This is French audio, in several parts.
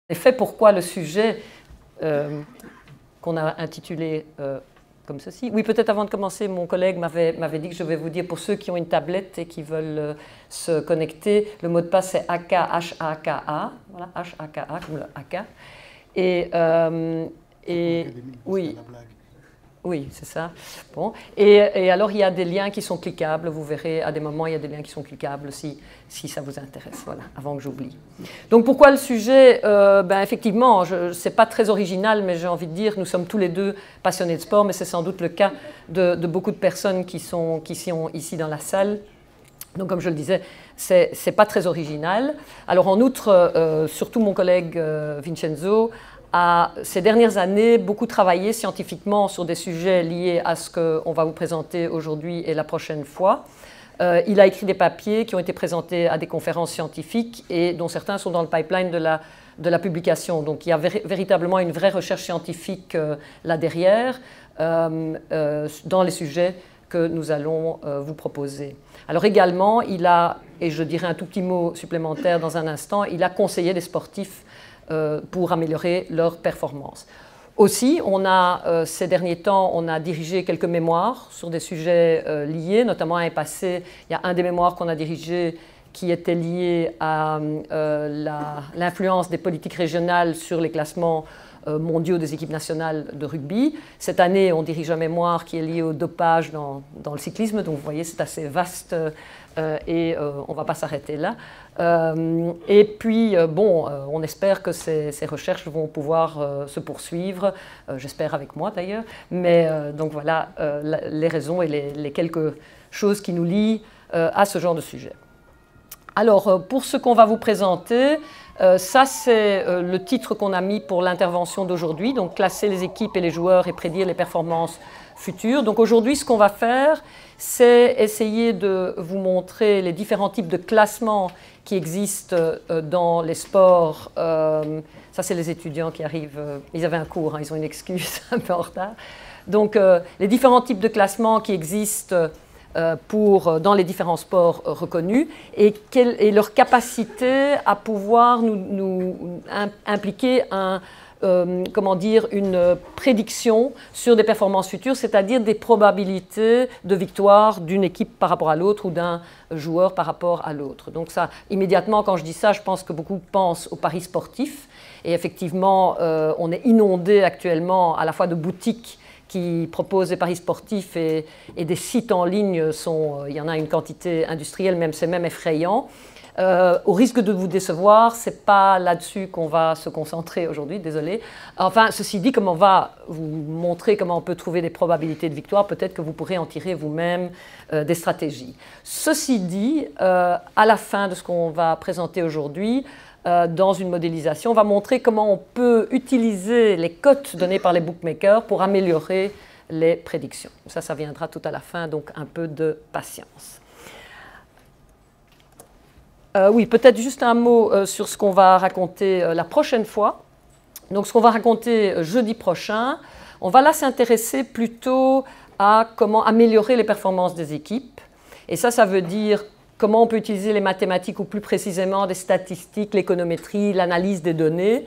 En effet, pourquoi le sujet qu'on a intitulé comme ceci. Oui, peut-être avant de commencer, mon collègue m'avait dit que je vais vous dire, pour ceux qui ont une tablette et qui veulent se connecter, le mot de passe c'est AKA, H-A-K-A, voilà, H-A-K-A, comme le AK. Et oui. Oui, c'est ça. Bon. Et alors, il y a des liens qui sont cliquables. Vous verrez, à des moments, il y a des liens qui sont cliquables si ça vous intéresse. Voilà, avant que j'oublie. Donc, pourquoi le sujet effectivement, ce n'est pas très original, mais j'ai envie de dire, nous sommes tous les deux passionnés de sport, mais c'est sans doute le cas de beaucoup de personnes qui sont ici dans la salle. Donc, comme je le disais, ce n'est pas très original. Alors, en outre, surtout mon collègue Vincenzo a, ces dernières années, beaucoup travaillé scientifiquement sur des sujets liés à ce qu'on va vous présenter aujourd'hui et la prochaine fois. Il a écrit des papiers qui ont été présentés à des conférences scientifiques et dont certains sont dans le pipeline de la publication. Donc il y a véritablement une vraie recherche scientifique là derrière dans les sujets que nous allons vous proposer. Alors également, il a, et je dirai un tout petit mot supplémentaire dans un instant, il a conseillé des sportifs pour améliorer leur performance. Aussi, ces derniers temps, on a dirigé quelques mémoires sur des sujets liés, notamment à un passé. Il y a un des mémoires qu'on a dirigé qui était lié à l'influence des politiques régionales sur les classements mondiaux des équipes nationales de rugby. Cette année, on dirige un mémoire qui est lié au dopage dans le cyclisme. Donc, vous voyez, c'est assez vaste et on ne va pas s'arrêter là. Et puis, on espère que ces recherches vont pouvoir se poursuivre, j'espère avec moi d'ailleurs, mais donc voilà les raisons et les quelques choses qui nous lient à ce genre de sujet. Alors, pour ce qu'on va vous présenter, ça c'est le titre qu'on a mis pour l'intervention d'aujourd'hui, donc classer les équipes et les joueurs et prédire les performances futures. Donc aujourd'hui, ce qu'on va faire, c'est essayer de vous montrer les différents types de classements qui existent dans les sports. Ça, c'est les étudiants qui arrivent. Ils avaient un cours, hein, ils ont une excuse, un peu en retard. Donc, les différents types de classements qui existent dans les différents sports reconnus et leur capacité à pouvoir nous impliquer une prédiction sur des performances futures, c'est-à-dire des probabilités de victoire d'une équipe par rapport à l'autre ou d'un joueur par rapport à l'autre. Donc ça, immédiatement, quand je dis ça, je pense que beaucoup pensent aux paris sportifs. Et effectivement, on est inondé actuellement à la fois de boutiques qui proposent des paris sportifs et des sites en ligne, il y en a une quantité industrielle, c'est même effrayant. Au risque de vous décevoir, ce n'est pas là-dessus qu'on va se concentrer aujourd'hui, désolé. Enfin, ceci dit, comme on va vous montrer comment on peut trouver des probabilités de victoire, peut-être que vous pourrez en tirer vous-même des stratégies. Ceci dit, à la fin de ce qu'on va présenter aujourd'hui, dans une modélisation, on va montrer comment on peut utiliser les cotes données par les bookmakers pour améliorer les prédictions. Ça viendra tout à la fin, donc un peu de patience. Oui, peut-être juste un mot sur ce qu'on va raconter la prochaine fois. Donc, ce qu'on va raconter jeudi prochain, on va là s'intéresser plutôt à comment améliorer les performances des équipes. Et ça veut dire comment on peut utiliser les mathématiques ou plus précisément des statistiques, l'économétrie, l'analyse des données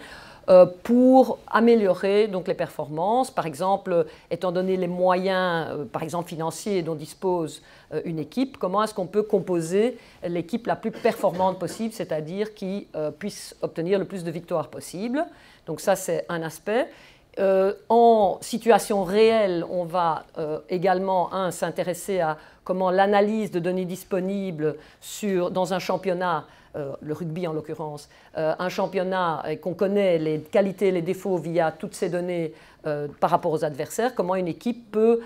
pour améliorer donc, les performances. Par exemple, étant donné les moyens, par exemple financiers dont dispose une équipe, comment est-ce qu'on peut composer l'équipe la plus performante possible, c'est-à-dire qui puisse obtenir le plus de victoires possible. Donc ça, c'est un aspect. En situation réelle, on va également s'intéresser à comment l'analyse de données disponibles dans un championnat, le rugby en l'occurrence, un championnat qu'on connaît les qualités et les défauts via toutes ces données par rapport aux adversaires, comment une équipe peut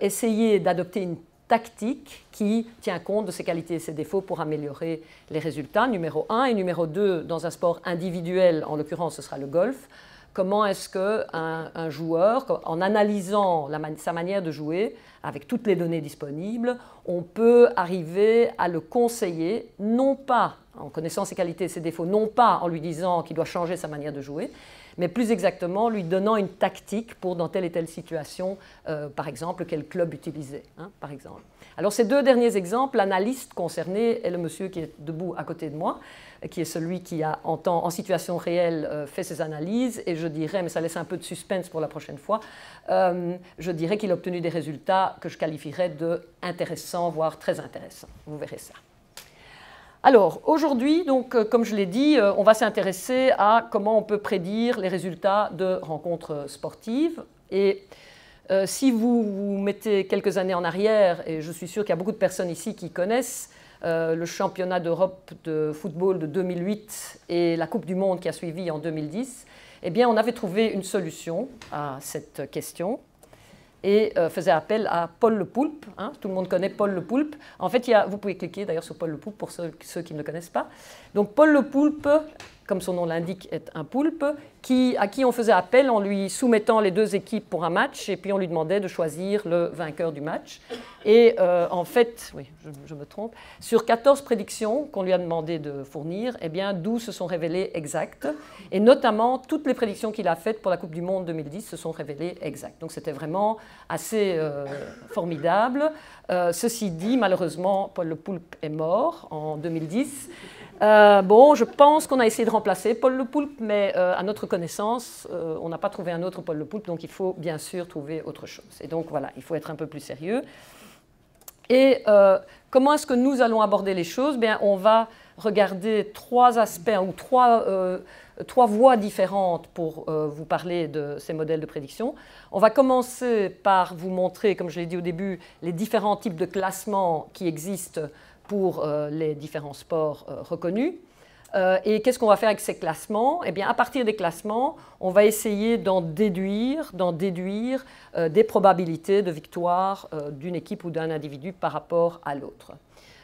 essayer d'adopter une tactique qui tient compte de ses qualités et ses défauts pour améliorer les résultats, numéro 1. Et numéro 2, dans un sport individuel, en l'occurrence ce sera le golf, comment est-ce qu'un joueur, en analysant sa manière de jouer, avec toutes les données disponibles, on peut arriver à le conseiller, non pas en connaissant ses qualités et ses défauts, non pas en lui disant qu'il doit changer sa manière de jouer, mais plus exactement lui donnant une tactique pour dans telle et telle situation, par exemple, quel club utiliser, hein, par exemple. Alors ces deux derniers exemples, l'analyste concerné est le monsieur qui est debout à côté de moi. qui est celui qui a, en situation réelle, fait ses analyses, et je dirais, mais ça laisse un peu de suspense pour la prochaine fois, je dirais qu'il a obtenu des résultats que je qualifierais de intéressants, voire très intéressants. Vous verrez ça. Alors, aujourd'hui, donc, comme je l'ai dit, on va s'intéresser à comment on peut prédire les résultats de rencontres sportives. Et si vous vous mettez quelques années en arrière, et je suis sûr qu'il y a beaucoup de personnes ici qui connaissent le championnat d'Europe de football de 2008 et la Coupe du Monde qui a suivi en 2010, eh bien, on avait trouvé une solution à cette question et faisait appel à Paul Le Poulpe. Hein, tout le monde connaît Paul Le Poulpe. En fait, vous pouvez cliquer d'ailleurs sur Paul Le Poulpe pour ceux qui ne le connaissent pas. Donc Paul Le Poulpe, comme son nom l'indique, est un poulpe à qui on faisait appel en lui soumettant les deux équipes pour un match et puis on lui demandait de choisir le vainqueur du match. Et en fait, oui, je me trompe, sur 14 prédictions qu'on lui a demandé de fournir, eh bien 12 se sont révélées exactes. Et notamment, toutes les prédictions qu'il a faites pour la Coupe du Monde 2010 se sont révélées exactes. Donc c'était vraiment assez formidable. Ceci dit, malheureusement, Paul Le Poulpe est mort en 2010. Bon, je pense qu'on a essayé de remplacer Paul Le Poulpe, mais à notre connaissance, on n'a pas trouvé un autre Paul Le Poulpe, donc il faut bien sûr trouver autre chose. Et donc voilà, il faut être un peu plus sérieux. Et comment est-ce que nous allons aborder les choses? Bien, on va regarder trois aspects ou trois voies différentes pour vous parler de ces modèles de prédiction. On va commencer par vous montrer, comme je l'ai dit au début, les différents types de classements qui existent pour les différents sports reconnus. Et qu'est-ce qu'on va faire avec ces classements? Eh bien, à partir des classements, on va essayer d'en déduire des probabilités de victoire d'une équipe ou d'un individu par rapport à l'autre.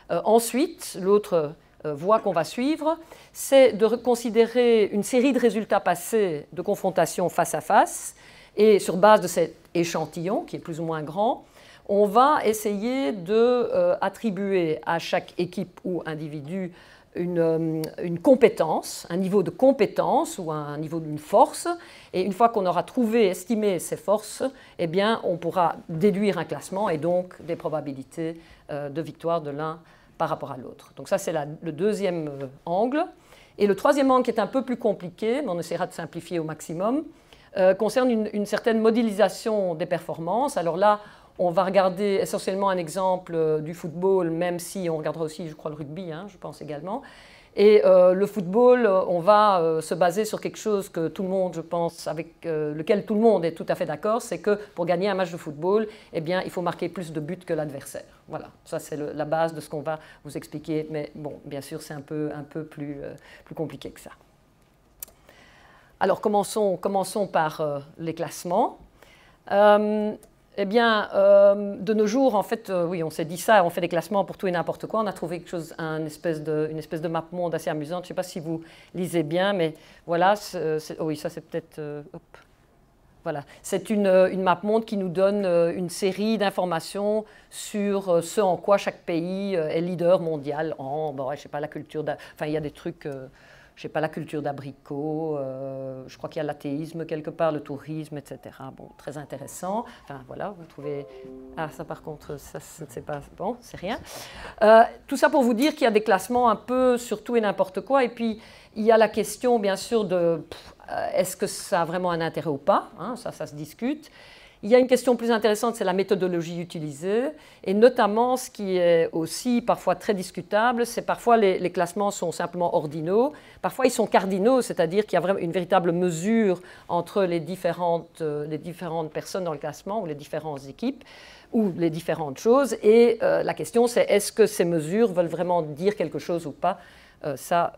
Ensuite, l'autre voie qu'on va suivre, c'est de considérer une série de résultats passés de confrontation face à face, et sur base de cet échantillon, qui est plus ou moins grand, on va essayer d'attribuer à chaque équipe ou individu une compétence, un niveau de compétence ou un niveau d'une force. Et une fois qu'on aura trouvé, estimé ces forces, eh bien, on pourra déduire un classement et donc des probabilités de victoire de l'un par rapport à l'autre. Donc ça, c'est le deuxième angle. Et le troisième angle qui est un peu plus compliqué, mais on essaiera de simplifier au maximum, concerne une certaine modélisation des performances. Alors là, on va regarder essentiellement un exemple du football, même si on regardera aussi, je crois, le rugby, hein, je pense également. Et le football, on va se baser sur quelque chose que tout le monde, je pense, avec lequel tout le monde est tout à fait d'accord, c'est que pour gagner un match de football, eh bien, il faut marquer plus de buts que l'adversaire. Voilà, ça c'est la base de ce qu'on va vous expliquer, mais bon, bien sûr, c'est un peu plus compliqué que ça. Alors, commençons par les classements. Eh bien, de nos jours, en fait, oui, on s'est dit ça, on fait des classements pour tout et n'importe quoi. On a trouvé quelque chose, une espèce de map monde assez amusante. Je ne sais pas si vous lisez bien, mais voilà. Oui, ça c'est peut-être... voilà. C'est une map monde qui nous donne une série d'informations sur ce en quoi chaque pays est leader mondial en, bon, je ne sais pas, la culture... Enfin, il y a des trucs... je ne sais pas, la culture d'abricot, je crois qu'il y a l'athéisme quelque part, le tourisme, etc. Bon, très intéressant. Enfin, voilà, vous trouvez... Ah, ça par contre, ça, c'est pas... Bon, c'est rien. Tout ça pour vous dire qu'il y a des classements un peu sur tout et n'importe quoi. Et puis, il y a la question, bien sûr, de est-ce que ça a vraiment un intérêt ou pas, hein, ça se discute. Il y a une question plus intéressante, c'est la méthodologie utilisée, et notamment ce qui est aussi parfois très discutable, c'est parfois les classements sont simplement ordinaux, parfois ils sont cardinaux, c'est-à-dire qu'il y a vraiment une véritable mesure entre les différentes personnes dans le classement ou les différentes équipes ou les différentes choses, et la question c'est est-ce que ces mesures veulent vraiment dire quelque chose ou pas, ça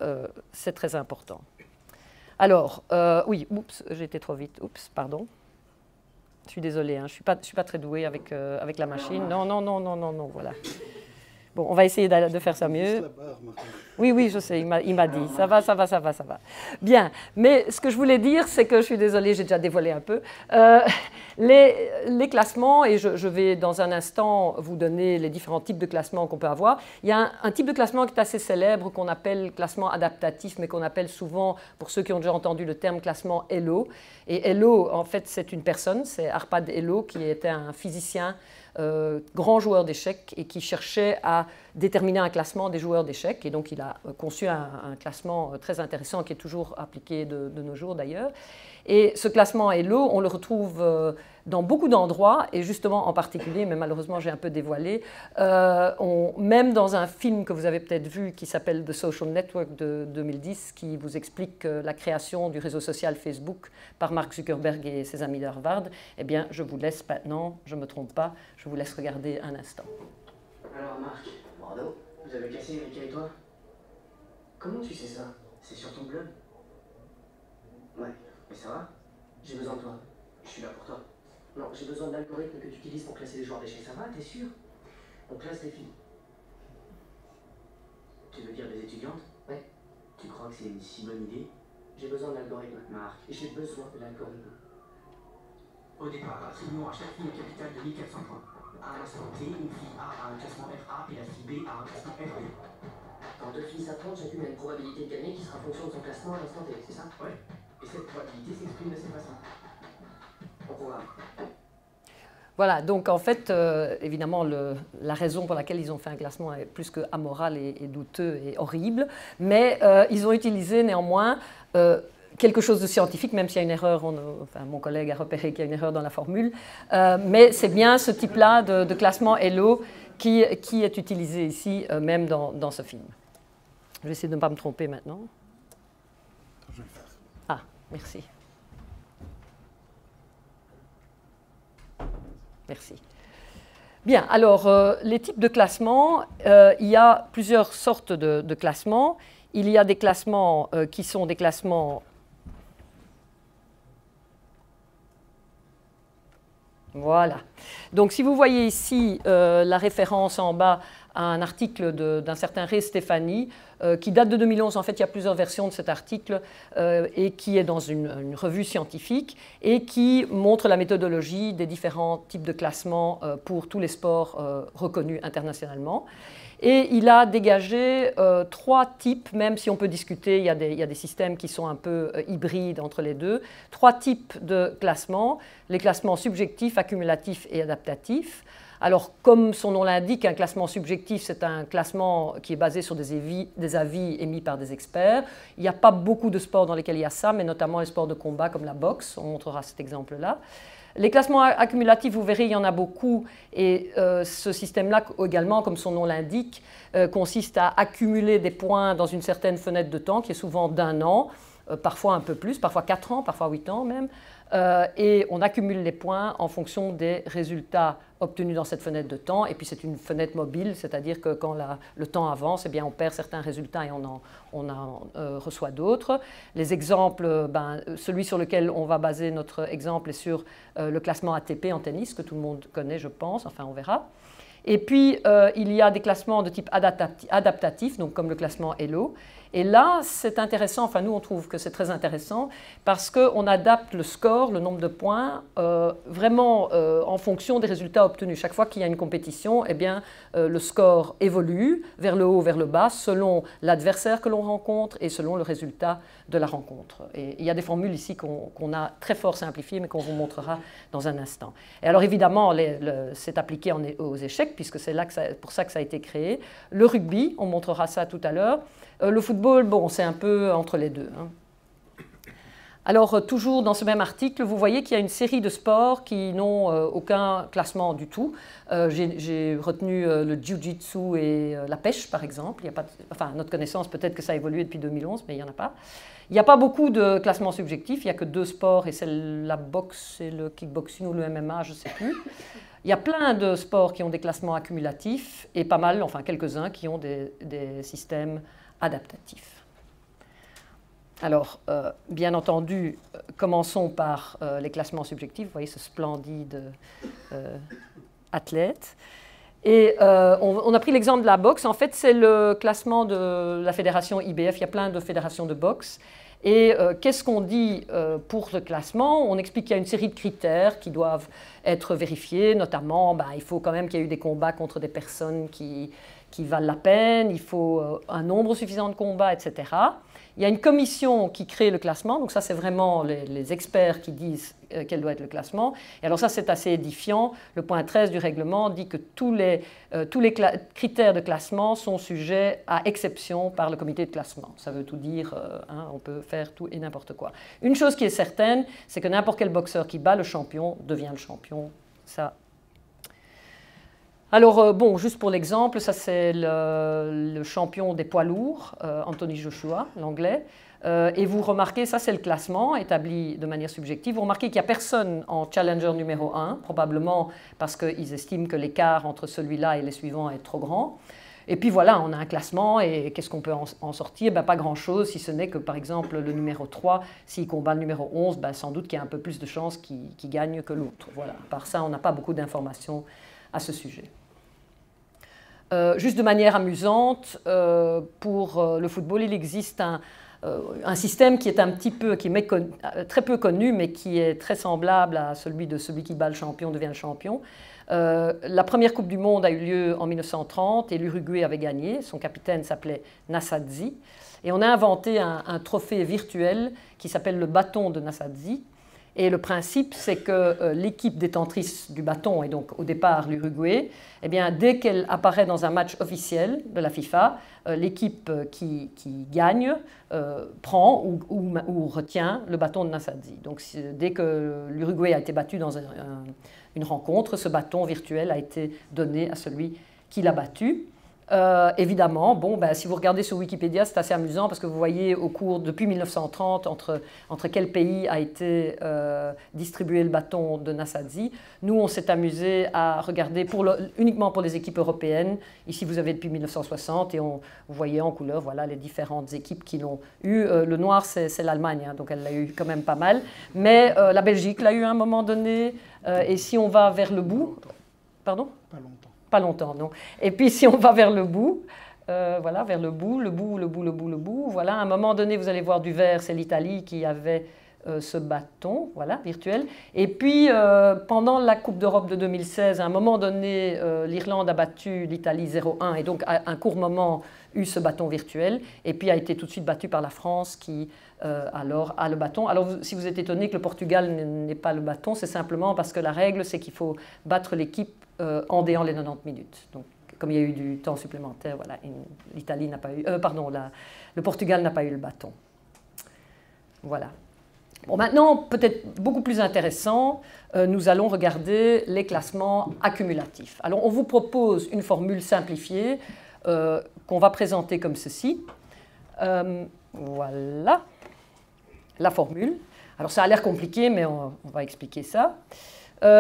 c'est très important. Alors, oui, oups, j'ai été trop vite, oups, pardon. Je suis désolée, hein, je ne suis pas très douée avec la machine. Non, voilà. Bon, on va essayer de faire ça mieux. Oui, je sais, il m'a dit. Ça va. Bien, mais ce que je voulais dire, c'est que je suis désolée, j'ai déjà dévoilé un peu. Les classements, et je vais dans un instant vous donner les différents types de classements qu'on peut avoir. Il y a un type de classement qui est assez célèbre, qu'on appelle classement adaptatif, mais qu'on appelle souvent, pour ceux qui ont déjà entendu le terme, classement Hello. Et Hello, en fait, c'est une personne, c'est Arpad Hello, qui était un physicien, grand joueur d'échecs et qui cherchait à déterminer un classement des joueurs d'échecs. Et donc, il a conçu un classement très intéressant qui est toujours appliqué de nos jours d'ailleurs. Et ce classement Elo, on le retrouve dans beaucoup d'endroits, et justement en particulier, mais malheureusement j'ai un peu dévoilé, même dans un film que vous avez peut-être vu qui s'appelle The Social Network de 2010, qui vous explique la création du réseau social Facebook par Mark Zuckerberg et ses amis d'Harvard, eh bien je vous laisse maintenant, je ne me trompe pas, je vous laisse regarder un instant. Alors Marc, bravo, vous avez cassé Erika et toi? Comment tu sais ça? C'est sur ton blog? Ouais, mais ça va? J'ai besoin de toi. Je suis là pour toi. Non, j'ai besoin de l'algorithme que tu utilises pour classer les joueurs d'échecs. Ça va, t'es sûr? On classe les filles. Tu veux dire des étudiantes? Ouais. Tu crois que c'est une si bonne idée? J'ai besoin de l'algorithme, Marc. J'ai besoin de l'algorithme. Au départ, attribuons à chaque fille un capital de 1400 points. À l'instant T, une fille A un classement FA et la fille B a un classement FB. Quand deux filles s'affrontent, chacune a une probabilité de gagner qui sera en fonction de son classement à l'instant T, c'est ça? Ouais. Et cette probabilité s'exprime de cette façon. Au programme. Voilà, donc en fait, évidemment, la raison pour laquelle ils ont fait un classement est plus que amoral et douteux et horrible, mais ils ont utilisé néanmoins quelque chose de scientifique, même s'il y a une erreur, enfin, mon collègue a repéré qu'il y a une erreur dans la formule, mais c'est bien ce type-là de classement Elo qui est utilisé ici, même dans ce film. Je vais essayer de ne pas me tromper maintenant. Je vais le faire. Ah, merci. Merci. Bien, alors, les types de classements, il y a plusieurs sortes de classements. Il y a des classements qui sont des classements... Voilà. Donc, si vous voyez ici la référence en bas à un article d'un certain Ray Stefani, qui date de 2011. En fait, il y a plusieurs versions de cet article et qui est dans une revue scientifique et qui montre la méthodologie des différents types de classements pour tous les sports reconnus internationalement. Et il a dégagé trois types, même si on peut discuter, il y a des systèmes qui sont un peu hybrides entre les deux, trois types de classements, les classements subjectifs, accumulatifs et adaptatifs. Alors, comme son nom l'indique, un classement subjectif, c'est un classement qui est basé sur des avis émis par des experts. Il n'y a pas beaucoup de sports dans lesquels il y a ça, mais notamment les sports de combat comme la boxe, on montrera cet exemple-là. Les classements accumulatifs, vous verrez, il y en a beaucoup, et ce système-là également, comme son nom l'indique, consiste à accumuler des points dans une certaine fenêtre de temps, qui est souvent d'1 an, parfois un peu plus, parfois 4 ans, parfois 8 ans même, et on accumule les points en fonction des résultats obtenus dans cette fenêtre de temps, et puis c'est une fenêtre mobile, c'est-à-dire que quand le temps avance, eh bien, on perd certains résultats et on en reçoit d'autres. Les exemples, celui sur lequel on va baser notre exemple est sur le classement ATP en tennis, que tout le monde connaît, je pense, enfin on verra. Et puis, il y a des classements de type adaptatif, donc comme le classement Elo. Et là, c'est intéressant, enfin nous on trouve que c'est très intéressant, parce qu'on adapte le score, le nombre de points, vraiment en fonction des résultats obtenus. Chaque fois qu'il y a une compétition, eh bien, le score évolue vers le haut, vers le bas, selon l'adversaire que l'on rencontre et selon le résultat de la rencontre. Et il y a des formules ici qu'on a très fort simplifiées, mais qu'on vous montrera dans un instant. Et alors évidemment, c'est appliqué aux échecs, puisque c'est pour ça que ça a été créé. Le rugby, on montrera ça tout à l'heure. Le football, bon, c'est un peu entre les deux. Hein. Alors, toujours dans ce même article, vous voyez qu'il y a une série de sports qui n'ont aucun classement du tout. J'ai retenu le jiu-jitsu et la pêche, par exemple. Il y a pas enfin, à notre connaissance, peut-être que ça a évolué depuis 2011, mais il n'y en a pas. Il n'y a pas beaucoup de classements subjectifs. Il n'y a que 2 sports, et c'est la boxe et le kickboxing ou le MMA, je ne sais plus. Il y a plein de sports qui ont des classements accumulatifs, et pas mal, enfin quelques-uns, qui ont des systèmes adaptatif. Alors, bien entendu, commençons par les classements subjectifs. Vous voyez ce splendide athlète. Et on a pris l'exemple de la boxe. En fait, c'est le classement de la fédération IBF. Il y a plein de fédérations de boxe. Et qu'est-ce qu'on dit pour ce classement? On explique qu'il y a une série de critères qui doivent être vérifiés. Notamment, il faut quand même qu'il y ait eu des combats contre des personnes qui valent la peine, il faut un nombre suffisant de combats, etc. Il y a une commission qui crée le classement, donc ça c'est vraiment les experts qui disent quel doit être le classement. Et alors ça c'est assez édifiant. Le point 13 du règlement dit que tous les critères de classement sont sujets à exception par le comité de classement. Ça veut tout dire, hein, on peut faire tout et n'importe quoi. Une chose qui est certaine, c'est que n'importe quel boxeur qui bat le champion devient le champion. Ça. Alors, bon, juste pour l'exemple, ça c'est le champion des poids lourds, Anthony Joshua, l'anglais. Et vous remarquez, ça c'est le classement établi de manière subjective. Vous remarquez qu'il n'y a personne en challenger numéro 1, probablement parce qu'ils estiment que l'écart entre celui-là et les suivants est trop grand. Et puis voilà, on a un classement et qu'est-ce qu'on peut en sortir? Ben, pas grand-chose, si ce n'est que par exemple le numéro 3, s'il combat le numéro 11, ben, sans doute qu'il y a un peu plus de chances qu'il gagne que l'autre. Voilà. Par ça, on n'a pas beaucoup d'informations à ce sujet. Juste de manière amusante, pour le football, il existe un système qui est un petit peu, qui est très peu connu, mais qui est très semblable à celui de celui qui bat le champion devient le champion. La première Coupe du Monde a eu lieu en 1930 et l'Uruguay avait gagné. Son capitaine s'appelait Nassadzi. Et on a inventé un trophée virtuel qui s'appelle le bâton de Nassadzi. Et le principe, c'est que l'équipe détentrice du bâton, et donc au départ l'Uruguay, eh bien, dès qu'elle apparaît dans un match officiel de la FIFA, l'équipe qui gagne prend ou retient le bâton de Nassadzi. Donc dès que l'Uruguay a été battu dans une rencontre, ce bâton virtuel a été donné à celui qui l'a battu. Évidemment, bon, ben, si vous regardez sur Wikipédia, c'est assez amusant parce que vous voyez au cours, depuis 1930, entre quel pays a été distribué le bâton de Nassadzi. Nous, on s'est amusé à regarder uniquement pour les équipes européennes. Ici, vous avez depuis 1960 et vous voyez en couleur voilà, les différentes équipes qui l'ont eu. Le noir, c'est l'Allemagne, hein, donc elle l'a eu quand même pas mal. Mais la Belgique l'a eu à un moment donné. Et si on va vers le bout... Pardon ? Pas longtemps. Pas longtemps, non. Et puis si on va vers le bout, voilà, vers le bout, voilà, à un moment donné, vous allez voir du vert, c'est l'Italie qui avait ce bâton, voilà, virtuel. Et puis, pendant la Coupe d'Europe de 2016, à un moment donné, l'Irlande a battu l'Italie 0-1 et donc, à un court moment, eu ce bâton virtuel et puis a été tout de suite battu par la France qui, alors, a le bâton. Alors, si vous êtes étonné que le Portugal n'ait pas le bâton, c'est simplement parce que la règle, c'est qu'il faut battre l'équipe en déant les 90 minutes. Donc, comme il y a eu du temps supplémentaire, voilà, l'Italie n'a pas eu, le Portugal n'a pas eu le bâton. Voilà. Bon, maintenant, peut-être beaucoup plus intéressant, nous allons regarder les classements accumulatifs. Alors, on vous propose une formule simplifiée qu'on va présenter comme ceci. Voilà la formule. Alors, ça a l'air compliqué, mais on va expliquer ça.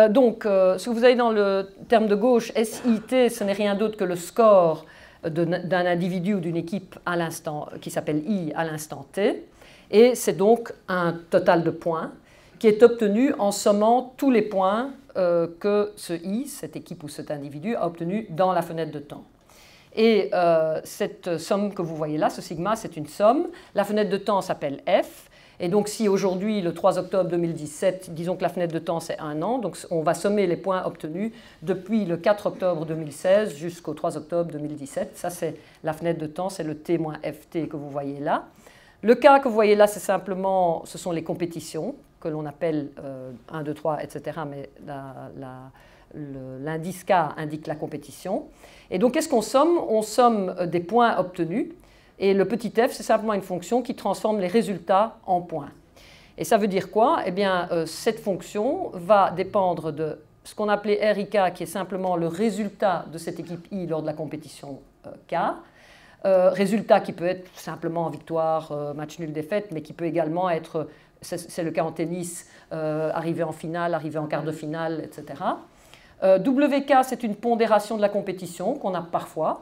Donc, ce que vous avez dans le terme de gauche, SIT, ce n'est rien d'autre que le score d'un individu ou d'une équipe à l'instant, qui s'appelle I à l'instant T. Et c'est donc un total de points qui est obtenu en sommant tous les points que ce I, cette équipe ou cet individu, a obtenu dans la fenêtre de temps. Et cette somme que vous voyez là, ce sigma, c'est une somme. La fenêtre de temps s'appelle F. Et donc si aujourd'hui, le 3 octobre 2017, disons que la fenêtre de temps c'est 1 an, donc on va sommer les points obtenus depuis le 4 octobre 2016 jusqu'au 3 octobre 2017. Ça c'est la fenêtre de temps, c'est le T-FT que vous voyez là. Le cas que vous voyez là, c'est simplement, ce sont les compétitions que l'on appelle 1, 2, 3, etc. Mais l'indice K indique la compétition. Et donc qu'est-ce qu'on somme? On somme des points obtenus. Et le petit f, c'est simplement une fonction qui transforme les résultats en points. Et ça veut dire quoi? Eh bien, cette fonction va dépendre de ce qu'on appelait RIK, qui est simplement le résultat de cette équipe I lors de la compétition K. Résultat qui peut être simplement victoire, match nul, défaite, mais qui peut également être, c'est le cas en tennis, arriver en finale, arriver en quart de finale, etc. WK, c'est une pondération de la compétition qu'on a parfois.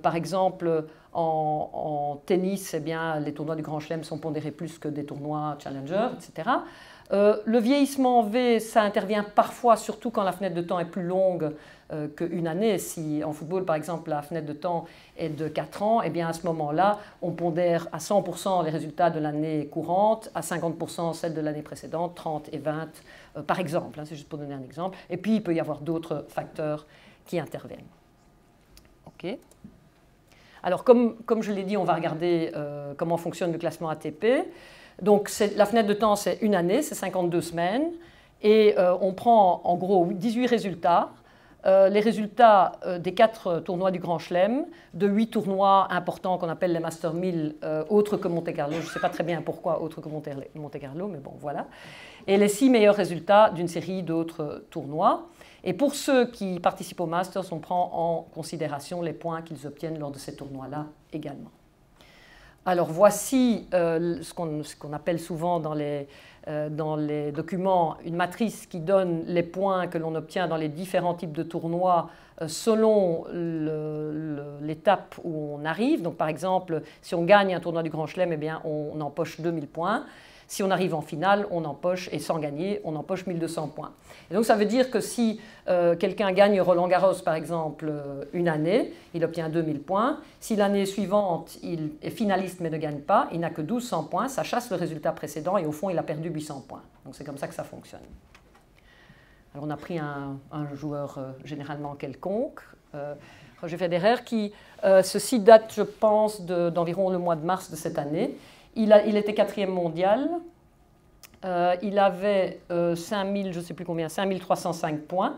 Par exemple, en tennis, eh bien, les tournois du Grand Chelem sont pondérés plus que des tournois Challenger, etc. Le vieillissement V, ça intervient parfois, surtout quand la fenêtre de temps est plus longue qu'une année. Si en football, par exemple, la fenêtre de temps est de 4 ans, eh bien, à ce moment-là, on pondère à 100% les résultats de l'année courante, à 50% celles de l'année précédente, 30 et 20, par exemple. Hein, c'est juste pour donner un exemple. Et puis, il peut y avoir d'autres facteurs qui interviennent. OK. Alors, comme je l'ai dit, on va regarder comment fonctionne le classement ATP. Donc, la fenêtre de temps, c'est une année, c'est 52 semaines. Et on prend en gros 18 résultats. Les résultats des 4 tournois du Grand Chelem, de 8 tournois importants qu'on appelle les Master 1000, autres que Monte-Carlo. Je ne sais pas très bien pourquoi autres que Monte-Carlo, mais bon, voilà. Et les 6 meilleurs résultats d'une série d'autres tournois. Et pour ceux qui participent aux Masters, on prend en considération les points qu'ils obtiennent lors de ces tournois-là également. Alors voici ce qu'on appelle souvent dans les documents une matrice qui donne les points que l'on obtient dans les différents types de tournois selon l'étape où on arrive. Donc par exemple, si on gagne un tournoi du Grand Chelem, eh bien, on empoche 2000 points. Si on arrive en finale, on empoche, et sans gagner, on empoche 1200 points. Et donc ça veut dire que si quelqu'un gagne Roland-Garros, par exemple, une année, il obtient 2000 points. Si l'année suivante, il est finaliste mais ne gagne pas, il n'a que 1200 points, ça chasse le résultat précédent et au fond, il a perdu 800 points. Donc c'est comme ça que ça fonctionne. Alors on a pris un joueur généralement quelconque, Roger Federer, qui, ceci date, je pense, d'environ le mois de mars de cette année. Il était 4e mondial, il avait 5000, je ne sais plus combien, 5305 points.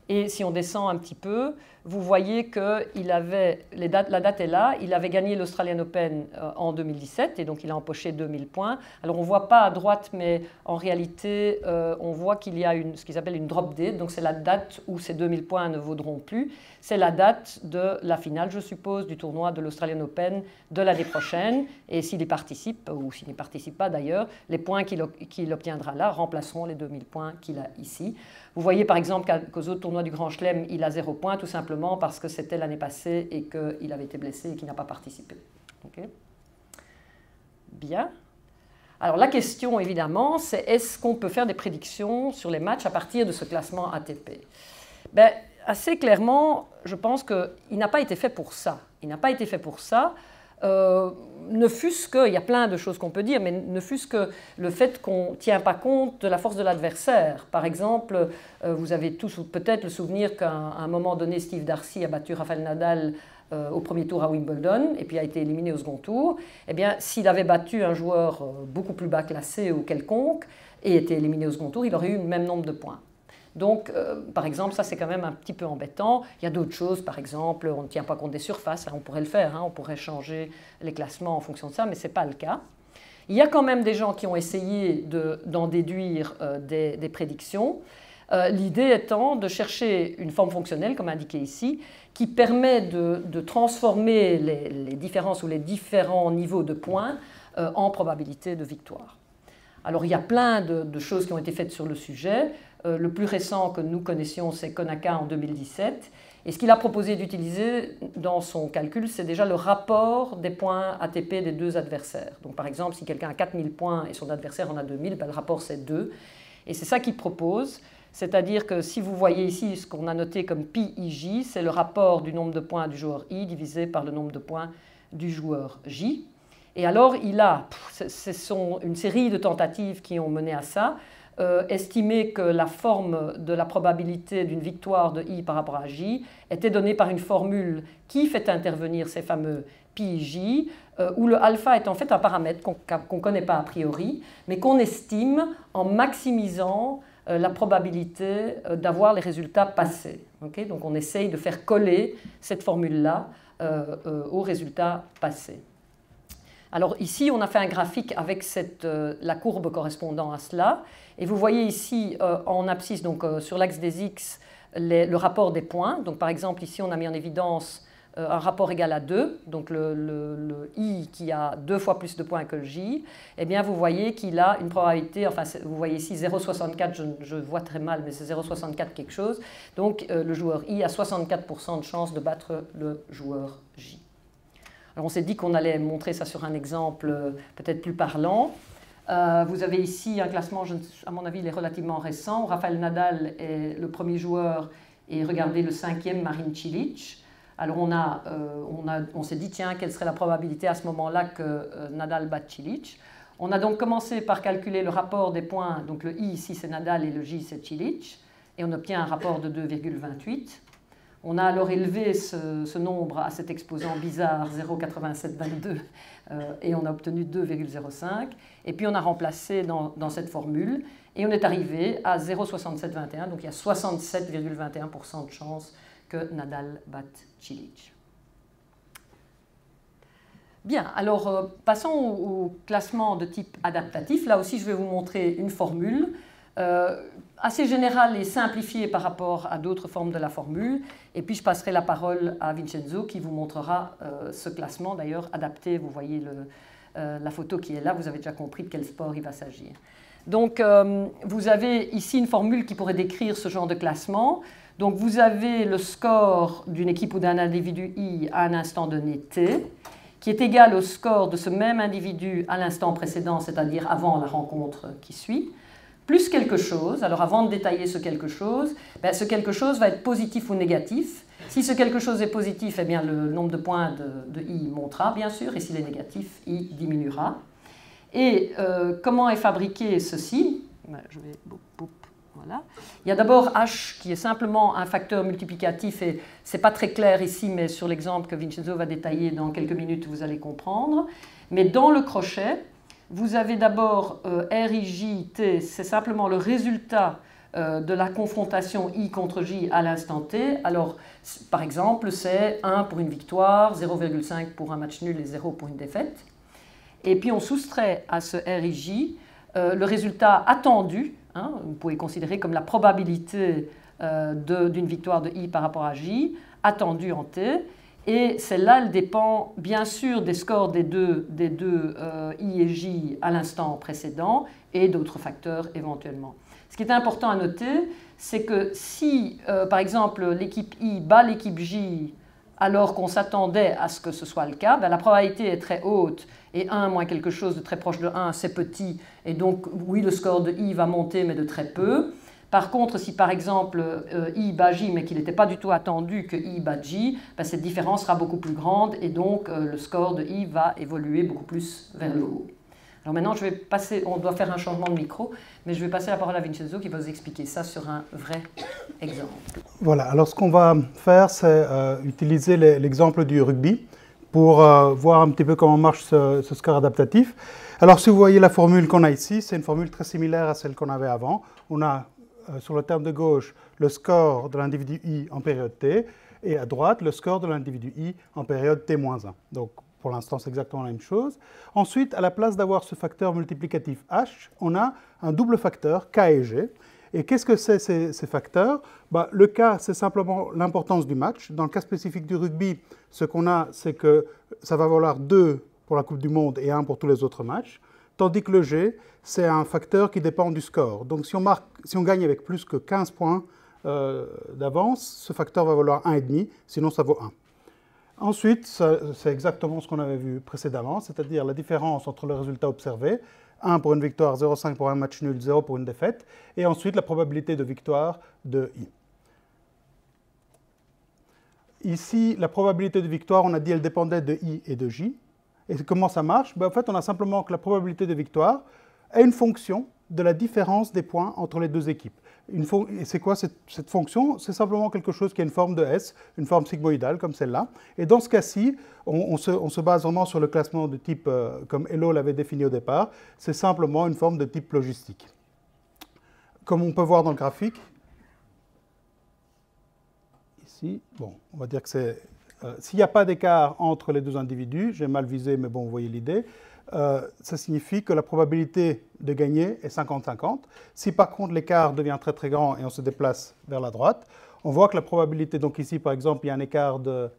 Et si on descend un petit peu, vous voyez que la date est là, il avait gagné l'Australian Open en 2017 et donc il a empoché 2000 points. Alors on ne voit pas à droite, mais en réalité, on voit qu'il y a ce qu'ils appellent une drop date, donc c'est la date où ces 2000 points ne vaudront plus. C'est la date de la finale, je suppose, du tournoi de l'Australian Open de l'année prochaine. Et s'il y participe, ou s'il n'y participe pas d'ailleurs, les points qu'il obtiendra là remplaceront les 2000 points qu'il a ici. Vous voyez par exemple qu'aux autres tournois du Grand Chelem, il a 0 points, tout simplement parce que c'était l'année passée et qu'il avait été blessé et qu'il n'a pas participé. Okay. Bien. Alors la question, évidemment, c'est est-ce qu'on peut faire des prédictions sur les matchs à partir de ce classement ATP? Ben, assez clairement, je pense qu'il n'a pas été fait pour ça. Il n'a pas été fait pour ça. Ne fût-ce que, il y a plein de choses qu'on peut dire, mais ne fût-ce que le fait qu'on ne tient pas compte de la force de l'adversaire. Par exemple, vous avez tous peut-être le souvenir qu'à un moment donné, Steve Darcy a battu Rafael Nadal au premier tour à Wimbledon et puis a été éliminé au second tour. Eh bien, s'il avait battu un joueur beaucoup plus bas classé ou quelconque et été éliminé au second tour, il aurait eu le même nombre de points. Donc, par exemple, ça c'est quand même un petit peu embêtant. Il y a d'autres choses, par exemple, on ne tient pas compte des surfaces, on pourrait le faire, hein, on pourrait changer les classements en fonction de ça, mais ce n'est pas le cas. Il y a quand même des gens qui ont essayé d'en déduire des prédictions. L'idée étant de chercher une forme fonctionnelle, comme indiqué ici, qui permet de transformer les différences ou les différents niveaux de points en probabilité de victoire. Alors il y a plein de choses qui ont été faites sur le sujet. Le plus récent que nous connaissions, c'est Konaka en 2017. Et ce qu'il a proposé d'utiliser dans son calcul, c'est déjà le rapport des points ATP des deux adversaires. Donc par exemple, si quelqu'un a 4000 points et son adversaire en a 2000, ben, le rapport c'est 2. Et c'est ça qu'il propose. C'est-à-dire que si vous voyez ici ce qu'on a noté comme pi-ij, c'est le rapport du nombre de points du joueur I divisé par le nombre de points du joueur J. Et alors, ce sont une série de tentatives qui ont mené à ça, estimé que la forme de la probabilité d'une victoire de I par rapport à J était donnée par une formule qui fait intervenir ces fameux pi-j, où le alpha est en fait un paramètre qu'on ne connaît pas a priori, mais qu'on estime en maximisant la probabilité d'avoir les résultats passés. Okay? Donc on essaye de faire coller cette formule-là aux résultats passés. Alors ici, on a fait un graphique avec la courbe correspondant à cela. Et vous voyez ici, en abscisse, donc sur l'axe des X, le rapport des points. Donc par exemple, ici, on a mis en évidence un rapport égal à 2, donc le I qui a 2 fois plus de points que le J. Eh bien, vous voyez qu'il a une probabilité, enfin, vous voyez ici 0,64, je vois très mal, mais c'est 0,64 quelque chose. Donc le joueur I a 64% de chance de battre le joueur J. Alors on s'est dit qu'on allait montrer ça sur un exemple peut-être plus parlant. Vous avez ici un classement, à mon avis, il est relativement récent. Rafael Nadal est le premier joueur et regardez le 5e, Marin Cilic. Alors on s'est dit, tiens, quelle serait la probabilité à ce moment-là que Nadal batte Cilic? On a donc commencé par calculer le rapport des points, donc le I ici c'est Nadal et le J c'est Cilic, et on obtient un rapport de 2,28. On a alors élevé ce nombre à cet exposant bizarre 0,8722 et on a obtenu 2,05. Et puis on a remplacé dans cette formule et on est arrivé à 0,6721. Donc il y a 67,21% de chances que Nadal batte Cilic. Bien, alors passons au classement de type adaptatif. Là aussi, je vais vous montrer une formule assez générale et simplifiée par rapport à d'autres formes de la formule. Et puis, je passerai la parole à Vincenzo qui vous montrera ce classement, d'ailleurs adapté. Vous voyez la photo qui est là, vous avez déjà compris de quel sport il va s'agir. Donc, vous avez ici une formule qui pourrait décrire ce genre de classement. Donc, vous avez le score d'une équipe ou d'un individu I à un instant donné T, qui est égal au score de ce même individu à l'instant précédent, c'est-à-dire avant la rencontre qui suit, plus quelque chose. Alors avant de détailler ce quelque chose, ce quelque chose va être positif ou négatif. Si ce quelque chose est positif, eh bien, le nombre de points de I montera, bien sûr, et s'il est négatif, I diminuera. Et comment est fabriqué ceci? Je vais... Voilà. Il y a d'abord H qui est simplement un facteur multiplicatif et ce n'est pas très clair ici, mais sur l'exemple que Vincenzo va détailler dans quelques minutes, vous allez comprendre. Mais dans le crochet, vous avez d'abord RIJ-T, c'est simplement le résultat de la confrontation I contre J à l'instant T. Alors, par exemple, c'est 1 pour une victoire, 0,5 pour un match nul et 0 pour une défaite. Et puis on soustrait à ce RIJ le résultat attendu. Vous pouvez considérer comme la probabilité d'une victoire de I par rapport à J, attendue en T. Et celle-là, elle dépend bien sûr des scores des deux I et J à l'instant précédent et d'autres facteurs éventuellement. Ce qui est important à noter, c'est que si, par exemple, l'équipe I bat l'équipe J alors qu'on s'attendait à ce que ce soit le cas, la probabilité est très haute et 1 moins quelque chose de très proche de 1, c'est petit. Et donc, oui, le score de I va monter, mais de très peu. Par contre, si par exemple I bat J, mais qu'il n'était pas du tout attendu que I bat J, cette différence sera beaucoup plus grande et donc le score de I va évoluer beaucoup plus vers le haut. Alors maintenant, je vais passer, on doit faire un changement de micro, mais je vais passer la parole à Vincenzo qui va vous expliquer ça sur un vrai exemple. Voilà, alors ce qu'on va faire, c'est utiliser l'exemple du rugby pour voir un petit peu comment marche ce score adaptatif. Alors si vous voyez la formule qu'on a ici, c'est une formule très similaire à celle qu'on avait avant. On a sur le terme de gauche le score de l'individu I en période T et à droite le score de l'individu I en période T-1. Donc pour l'instant c'est exactement la même chose. Ensuite, à la place d'avoir ce facteur multiplicatif H, on a un double facteur K et G. Et qu'est-ce que c'est ces facteurs? Le K, c'est simplement l'importance du match. Dans le cas spécifique du rugby, ce qu'on a, c'est que ça va valoir 2 pour la Coupe du Monde et 1 pour tous les autres matchs. Tandis que le G, c'est un facteur qui dépend du score. Donc si on gagne avec plus que 15 points d'avance, ce facteur va valoir 1,5, sinon ça vaut 1. Ensuite, c'est exactement ce qu'on avait vu précédemment, c'est-à-dire la différence entre le résultat observé, 1 pour une victoire, 0,5 pour un match nul, 0 pour une défaite, et ensuite la probabilité de victoire de I. Ici, la probabilité de victoire, on a dit, elle dépendait de I et de J. Et comment ça marche? En fait, on a simplement que la probabilité de victoire est une fonction de la différence des points entre les deux équipes. Et c'est quoi cette fonction? C'est simplement quelque chose qui a une forme de S, une forme sigmoïdale comme celle-là. Et dans ce cas-ci, on se base vraiment sur le classement de type, comme Hello l'avait défini au départ, c'est simplement une forme de type logistique. Comme on peut voir dans le graphique, ici, bon, on va dire que c'est... s'il n'y a pas d'écart entre les deux individus, j'ai mal visé, mais bon, vous voyez l'idée, ça signifie que la probabilité de gagner est 50-50. Si par contre l'écart devient très très grand et on se déplace vers la droite, on voit que la probabilité, donc ici par exemple, il y a un écart de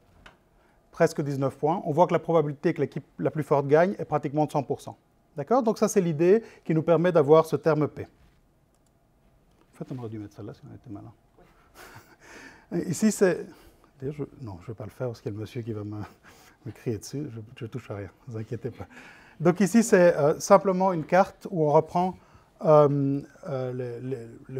presque 19 points, on voit que la probabilité que l'équipe la plus forte gagne est pratiquement de 100%. D'accord? Donc ça c'est l'idée qui nous permet d'avoir ce terme P. En fait, on aurait dû mettre celle-là si on était malin. Ici c'est... Non, je ne vais pas le faire parce qu'il y a le monsieur qui va me crier dessus. Je ne touche à rien, ne vous inquiétez pas. Donc ici, c'est simplement une carte où on reprend le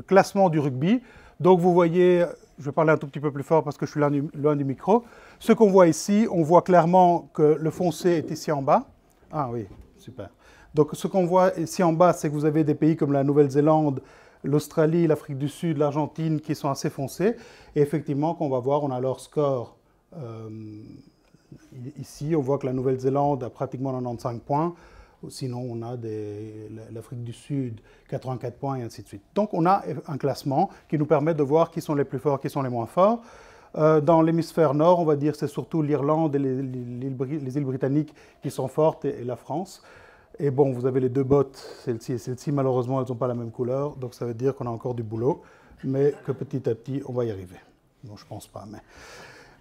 classement du rugby. Donc vous voyez, je vais parler un tout petit peu plus fort parce que je suis loin du micro. Ce qu'on voit ici, on voit clairement que le foncé est ici en bas. Ah oui, super. Donc ce qu'on voit ici en bas, c'est que vous avez des pays comme la Nouvelle-Zélande, l'Australie, l'Afrique du Sud, l'Argentine qui sont assez foncés. Et effectivement, quand on va voir, on a leur score. Ici, on voit que la Nouvelle-Zélande a pratiquement 95 points. Sinon, on a l'Afrique du Sud, 84 points et ainsi de suite. Donc, on a un classement qui nous permet de voir qui sont les plus forts, qui sont les moins forts. Dans l'hémisphère nord, on va dire que c'est surtout l'Irlande et les îles britanniques qui sont fortes et la France. Et bon, vous avez les deux bottes, celle-ci et celle-ci, malheureusement, elles n'ont pas la même couleur, donc ça veut dire qu'on a encore du boulot, mais que petit à petit, on va y arriver. Bon, je ne pense pas, mais...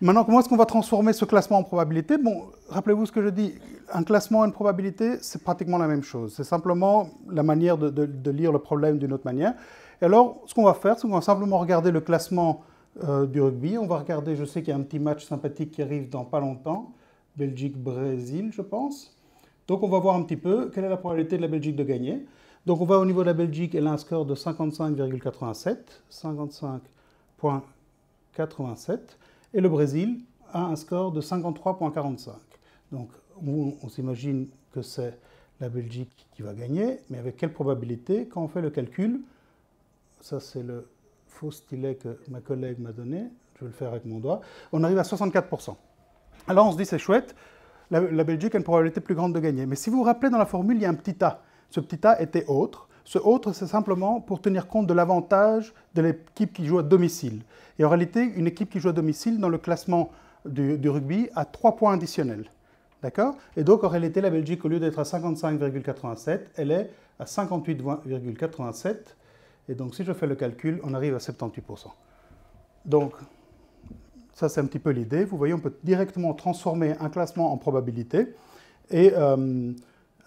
Maintenant, comment est-ce qu'on va transformer ce classement en probabilité? Bon, rappelez-vous ce que je dis, un classement et une probabilité, c'est pratiquement la même chose. C'est simplement la manière de lire le problème d'une autre manière. Et alors, ce qu'on va faire, c'est qu'on va simplement regarder le classement du rugby. On va regarder, je sais qu'il y a un petit match sympathique qui arrive dans pas longtemps, Belgique-Brésil, je pense. Donc, on va voir un petit peu quelle est la probabilité de la Belgique de gagner. Donc, on va au niveau de la Belgique, elle a un score de 55,87, 55,87. Et le Brésil a un score de 53,45. Donc, on s'imagine que c'est la Belgique qui va gagner, mais avec quelle probabilité? Quand on fait le calcul, ça c'est le faux stylet que ma collègue m'a donné, je vais le faire avec mon doigt, on arrive à 64%. Alors on se dit c'est chouette, la Belgique a une probabilité plus grande de gagner. Mais si vous vous rappelez dans la formule, il y a un petit a. Ce petit a était autre. Ce autre, c'est simplement pour tenir compte de l'avantage de l'équipe qui joue à domicile. Et en réalité, une équipe qui joue à domicile dans le classement du rugby a 3 points additionnels. D'accord? Et donc, en réalité, la Belgique, au lieu d'être à 55,87, elle est à 58,87. Et donc, si je fais le calcul, on arrive à 78%. Donc, ça, c'est un petit peu l'idée. Vous voyez, on peut directement transformer un classement en probabilité et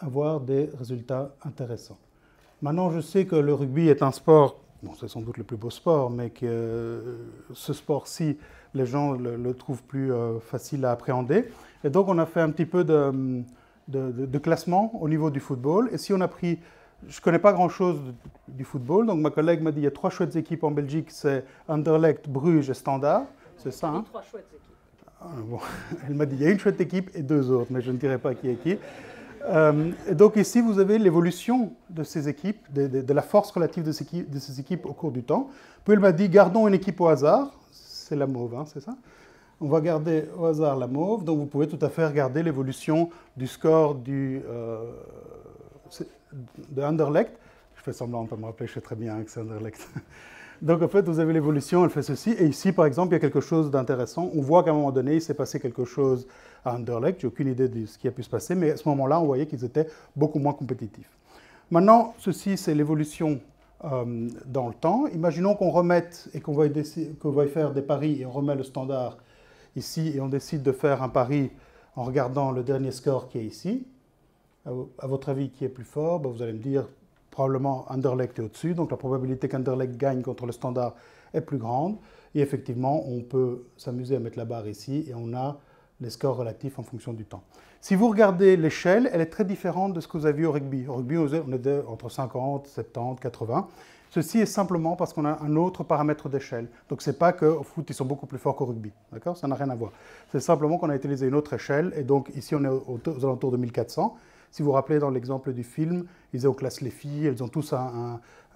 avoir des résultats intéressants. Maintenant, je sais que le rugby est un sport, bon, c'est sans doute le plus beau sport, mais que ce sport-ci, les gens le trouvent plus facile à appréhender. Et donc, on a fait un petit peu de classement au niveau du football. Et si on a pris, je ne connais pas grand-chose du football, donc ma collègue m'a dit qu'il y a 3 chouettes équipes en Belgique, c'est Anderlecht, Bruges et Standard. C'est ça, hein? 3 chouettes équipes. Ah, bon. Elle m'a dit qu'il y a une chouette équipe et 2 autres, mais je ne dirai pas qui est qui. Et donc ici, vous avez l'évolution de ces équipes, de la force relative de ces équipes au cours du temps. Puis elle m'a dit, gardons une équipe au hasard. C'est la mauve, hein, c'est ça? On va garder au hasard la mauve. Donc vous pouvez tout à fait regarder l'évolution du score de Anderlecht. Je fais semblant de ne pas me rappeler, je sais très bien que c'est Anderlecht. Donc en fait, vous avez l'évolution, elle fait ceci. Et ici, par exemple, il y a quelque chose d'intéressant. On voit qu'à un moment donné, il s'est passé quelque chose à Anderlecht. Je n'ai aucune idée de ce qui a pu se passer, mais à ce moment-là, on voyait qu'ils étaient beaucoup moins compétitifs. Maintenant, ceci, c'est l'évolution dans le temps. Imaginons qu'on remette et qu'on va faire des paris et on remet le standard ici et on décide de faire un pari en regardant le dernier score qui est ici. À votre avis, qui est plus fort? Ben, vous allez me dire probablement Anderlecht est au-dessus, donc la probabilité qu'Anderlecht gagne contre le standard est plus grande. Et effectivement, on peut s'amuser à mettre la barre ici et on a les scores relatifs en fonction du temps. Si vous regardez l'échelle, elle est très différente de ce que vous avez vu au rugby. Au rugby, on est entre 50, 70, 80. Ceci est simplement parce qu'on a un autre paramètre d'échelle. Donc ce n'est pas qu'au foot, ils sont beaucoup plus forts qu'au rugby. D'accord? Ça n'a rien à voir. C'est simplement qu'on a utilisé une autre échelle. Et donc ici, on est aux alentours de 1400. Si vous vous rappelez dans l'exemple du film, ils ont classé les filles, elles ont tous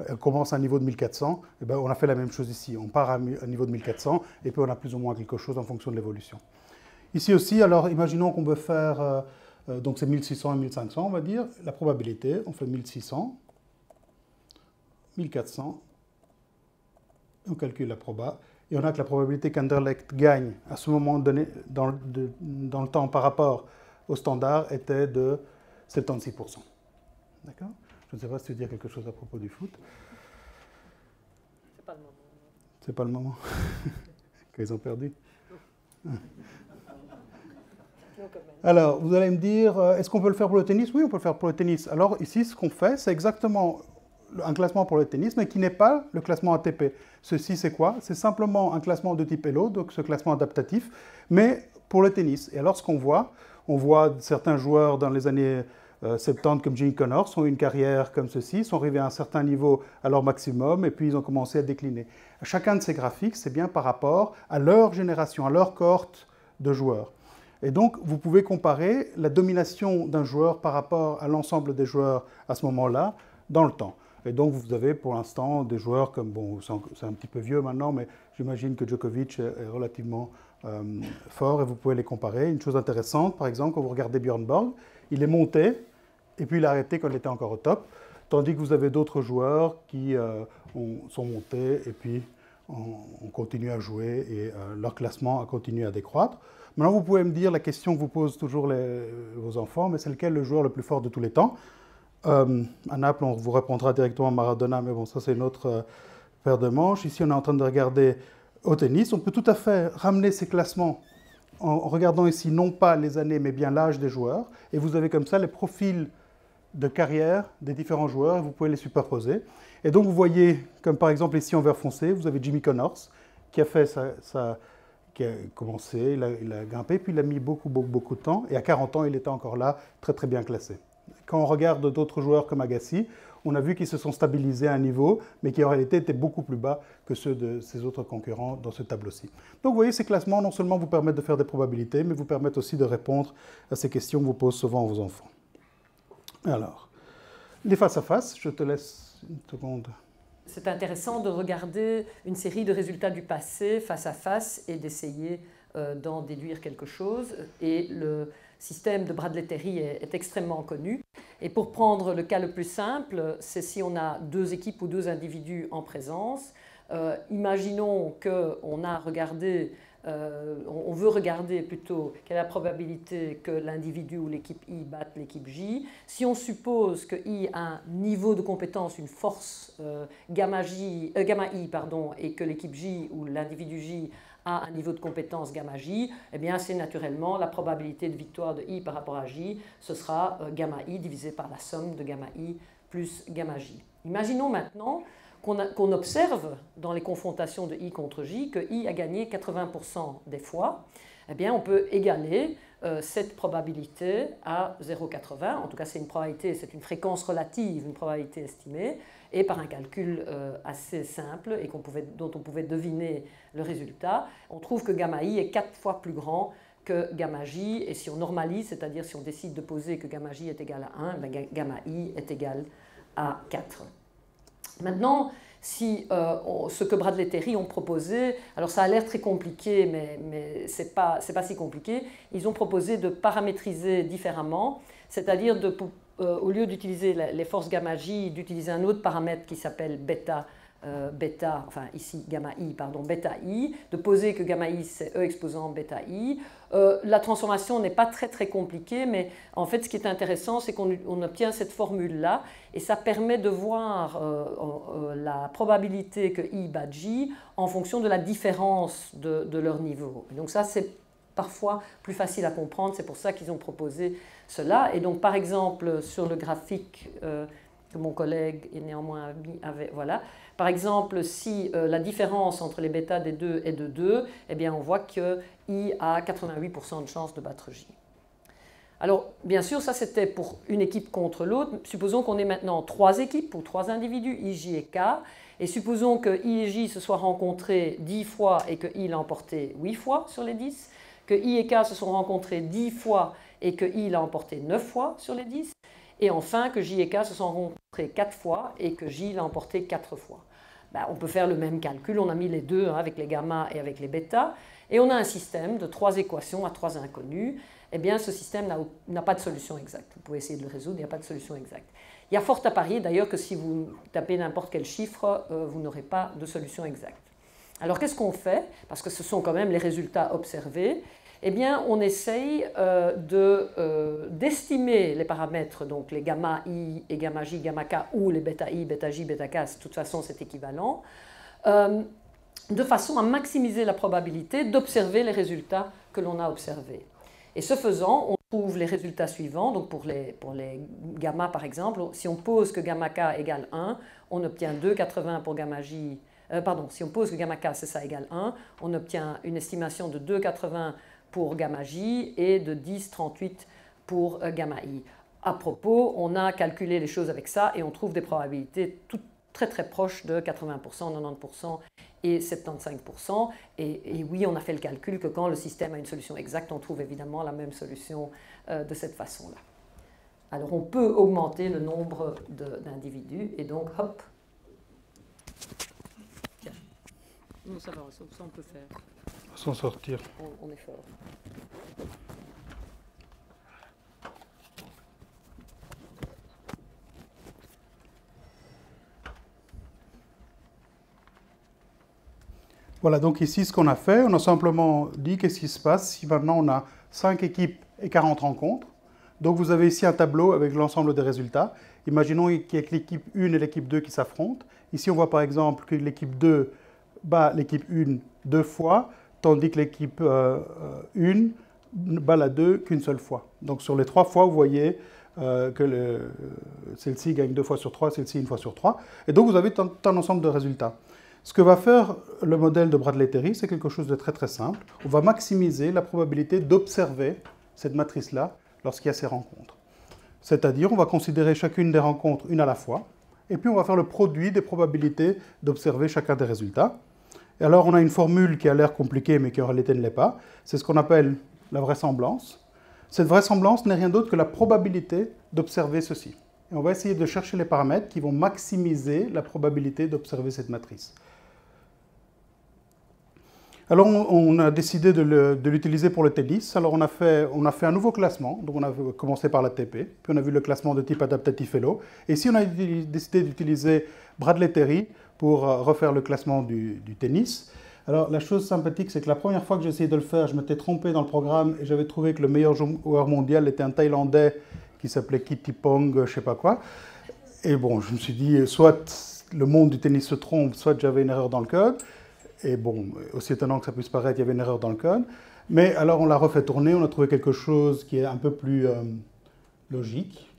elles commencent à un niveau de 1400. Et bien, on a fait la même chose ici. On part à un niveau de 1400 et puis on a plus ou moins quelque chose en fonction de l'évolution. Ici aussi, alors imaginons qu'on veut faire, donc c'est 1600 et 1500, on va dire. La probabilité, on fait 1600, 1400, on calcule la proba, et on a que la probabilité qu'Anderlecht gagne à ce moment donné, dans le temps par rapport au standard, était de 76%. D'accord? Je ne sais pas si tu veux dire quelque chose à propos du foot. C'est pas le moment. C'est pas le moment qu'ils ont perdu. Alors, vous allez me dire, est-ce qu'on peut le faire pour le tennis? Oui, on peut le faire pour le tennis. Alors ici, ce qu'on fait, c'est exactement un classement pour le tennis, mais qui n'est pas le classement ATP. Ceci, c'est quoi? C'est simplement un classement de type Elo, donc ce classement adaptatif, mais pour le tennis. Et alors, ce qu'on voit, on voit certains joueurs dans les années 70, comme Jimmy Connors, ont eu une carrière comme ceci, sont arrivés à un certain niveau à leur maximum, et puis ils ont commencé à décliner. Chacun de ces graphiques, c'est bien par rapport à leur génération, à leur cohorte de joueurs. Et donc, vous pouvez comparer la domination d'un joueur par rapport à l'ensemble des joueurs à ce moment-là, dans le temps. Et donc vous avez pour l'instant des joueurs comme, bon, c'est un petit peu vieux maintenant, mais j'imagine que Djokovic est relativement fort et vous pouvez les comparer. Une chose intéressante, par exemple, quand vous regardez Björn Borg, il est monté et puis il a arrêté quand il était encore au top, tandis que vous avez d'autres joueurs qui sont montés et puis on continue à jouer et leur classement a continué à décroître. Maintenant, vous pouvez me dire la question que vous posent toujours vos enfants, mais c'est lequel le joueur le plus fort de tous les temps? À Naples, on vous répondra directement Maradona, mais bon, ça c'est une autre paire de manches. Ici, on est en train de regarder au tennis. On peut tout à fait ramener ces classements en regardant ici non pas les années, mais bien l'âge des joueurs. Et vous avez comme ça les profils de carrière des différents joueurs, et vous pouvez les superposer. Et donc vous voyez, comme par exemple ici en vert foncé, vous avez Jimmy Connors, qui a fait qui a commencé, il a grimpé, puis il a mis beaucoup de temps, et à 40 ans, il était encore là, très très bien classé. Quand on regarde d'autres joueurs comme Agassi, on a vu qu'ils se sont stabilisés à un niveau, mais qui en réalité étaient beaucoup plus bas que ceux de ses autres concurrents dans ce tableau-ci. Donc vous voyez, ces classements non seulement vous permettent de faire des probabilités, mais vous permettent aussi de répondre à ces questions que vous posent souvent vos enfants. Alors, les face-à-face, je te laisse une seconde. C'est intéressant de regarder une série de résultats du passé face à face et d'essayer d'en déduire quelque chose. Et le système de Bradley-Terry est extrêmement connu. Et pour prendre le cas le plus simple, c'est si on a deux équipes ou deux individus en présence. Imaginons qu'on a regardé, on veut regarder plutôt quelle est la probabilité que l'individu ou l'équipe I batte l'équipe J. Si on suppose que I a un niveau de compétence, une force gamma I, et que l'équipe J ou l'individu J a un niveau de compétence gamma J, eh bien c'est naturellement la probabilité de victoire de I par rapport à J, ce sera gamma I divisé par la somme de gamma I plus gamma J. Imaginons maintenant qu'on observe dans les confrontations de I contre J que I a gagné 80% des fois. Eh bien on peut égaler cette probabilité à 0,80, en tout cas c'est une probabilité, c'est une fréquence relative, une probabilité estimée, et par un calcul assez simple et dont on pouvait deviner le résultat, on trouve que gamma I est 4 fois plus grand que gamma J, et si on normalise, c'est-à-dire si on décide de poser que gamma J est égal à 1, ben gamma I est égal à 4. Maintenant, si ce que Bradley-Terry ont proposé, alors ça a l'air très compliqué, mais ce n'est pas si compliqué, ils ont proposé de paramétriser différemment, c'est-à-dire au lieu d'utiliser les forces gamma J, d'utiliser un autre paramètre qui s'appelle bêta, enfin ici gamma I, pardon, bêta I, de poser que gamma I c'est E exposant bêta I. La transformation n'est pas très compliquée, mais en fait ce qui est intéressant c'est qu'on obtient cette formule-là et ça permet de voir la probabilité que I batte J en fonction de la différence de leur niveau. Et donc ça c'est parfois plus facile à comprendre, c'est pour ça qu'ils ont proposé cela. Et donc par exemple sur le graphique que mon collègue et néanmoins avait, voilà. Par exemple, si la différence entre les bêtas des deux est de 2, eh bien on voit que I a 88% de chance de battre J. Alors, bien sûr, ça c'était pour une équipe contre l'autre. Supposons qu'on ait maintenant 3 équipes ou 3 individus, I, J et K, et supposons que I et J se soient rencontrés 10 fois et que I l'a emporté 8 fois sur les 10, que I et K se sont rencontrés 10 fois et que I l'a emporté 9 fois sur les 10, et enfin que J et K se sont rencontrés 4 fois et que J l'a emporté 4 fois. Ben, on peut faire le même calcul, on a mis les deux avec les gamma et avec les bêta, et on a un système de 3 équations à 3 inconnus. Eh bien, ce système n'a pas de solution exacte. Vous pouvez essayer de le résoudre, il n'y a pas de solution exacte. Il y a fort à parier d'ailleurs que si vous tapez n'importe quel chiffre, vous n'aurez pas de solution exacte. Alors qu'est-ce qu'on fait? Parce que ce sont quand même les résultats observés. Eh bien, on essaye d'estimer les paramètres, donc les gamma I et gamma J, gamma K, ou les bêta I, bêta J, bêta K, de toute façon c'est équivalent, de façon à maximiser la probabilité d'observer les résultats que l'on a observés. Et ce faisant, on trouve les résultats suivants. Donc pour les gamma par exemple, si on pose que gamma K égale 1, on obtient 2,80 pour gamma J. Si on pose que gamma K c'est ça égale 1, on obtient une estimation de 2,80 pour gamma J et de 10,38 pour gamma I. À propos, on a calculé les choses avec ça et on trouve des probabilités toutes très proches de 80%, 90% et 75%. Et oui, on a fait le calcul que quand le système a une solution exacte, on trouve évidemment la même solution de cette façon-là. Alors on peut augmenter le nombre d'individus et donc hop. Tiens. Non, ça va, ça on peut faire. S'en sortir. On est fort. Voilà, donc ici, ce qu'on a fait, on a simplement dit qu'est-ce qui se passe si maintenant on a 5 équipes et 40 rencontres. Donc vous avez ici un tableau avec l'ensemble des résultats. Imaginons qu'il y ait l'équipe 1 et l'équipe 2 qui s'affrontent. Ici, on voit par exemple que l'équipe 2 bat l'équipe 1 2 fois, tandis que l'équipe 1 bat la 2 qu'une seule fois. Donc sur les 3 fois, vous voyez que celle-ci gagne 2 fois sur 3, celle-ci 1 fois sur 3. Et donc vous avez un ensemble de résultats. Ce que va faire le modèle de Bradley-Terry, c'est quelque chose de très très simple. On va maximiser la probabilité d'observer cette matrice-là lorsqu'il y a ces rencontres. C'est-à-dire, on va considérer chacune des rencontres une à la fois, et puis on va faire le produit des probabilités d'observer chacun des résultats. Et alors, on a une formule qui a l'air compliquée, mais qui en réalité ne l'est pas. C'est ce qu'on appelle la vraisemblance. Cette vraisemblance n'est rien d'autre que la probabilité d'observer ceci. Et on va essayer de chercher les paramètres qui vont maximiser la probabilité d'observer cette matrice. Alors, on a décidé de l'utiliser pour le tennis. Alors, on a fait un nouveau classement. Donc, on a commencé par l'ATP, puis on a vu le classement de type adaptatif Elo. Et ici, on a décidé d'utiliser Bradley-Terry pour refaire le classement du tennis. Alors, la chose sympathique, c'est que la première fois que j'ai essayé de le faire, je m'étais trompé dans le programme et j'avais trouvé que le meilleur joueur mondial était un Thaïlandais qui s'appelait Kittipong, je ne sais pas quoi. Et bon, je me suis dit, soit le monde du tennis se trompe, soit j'avais une erreur dans le code. Et bon, aussi étonnant que ça puisse paraître, il y avait une erreur dans le code. Mais alors on l'a refait tourner, on a trouvé quelque chose qui est un peu plus logique,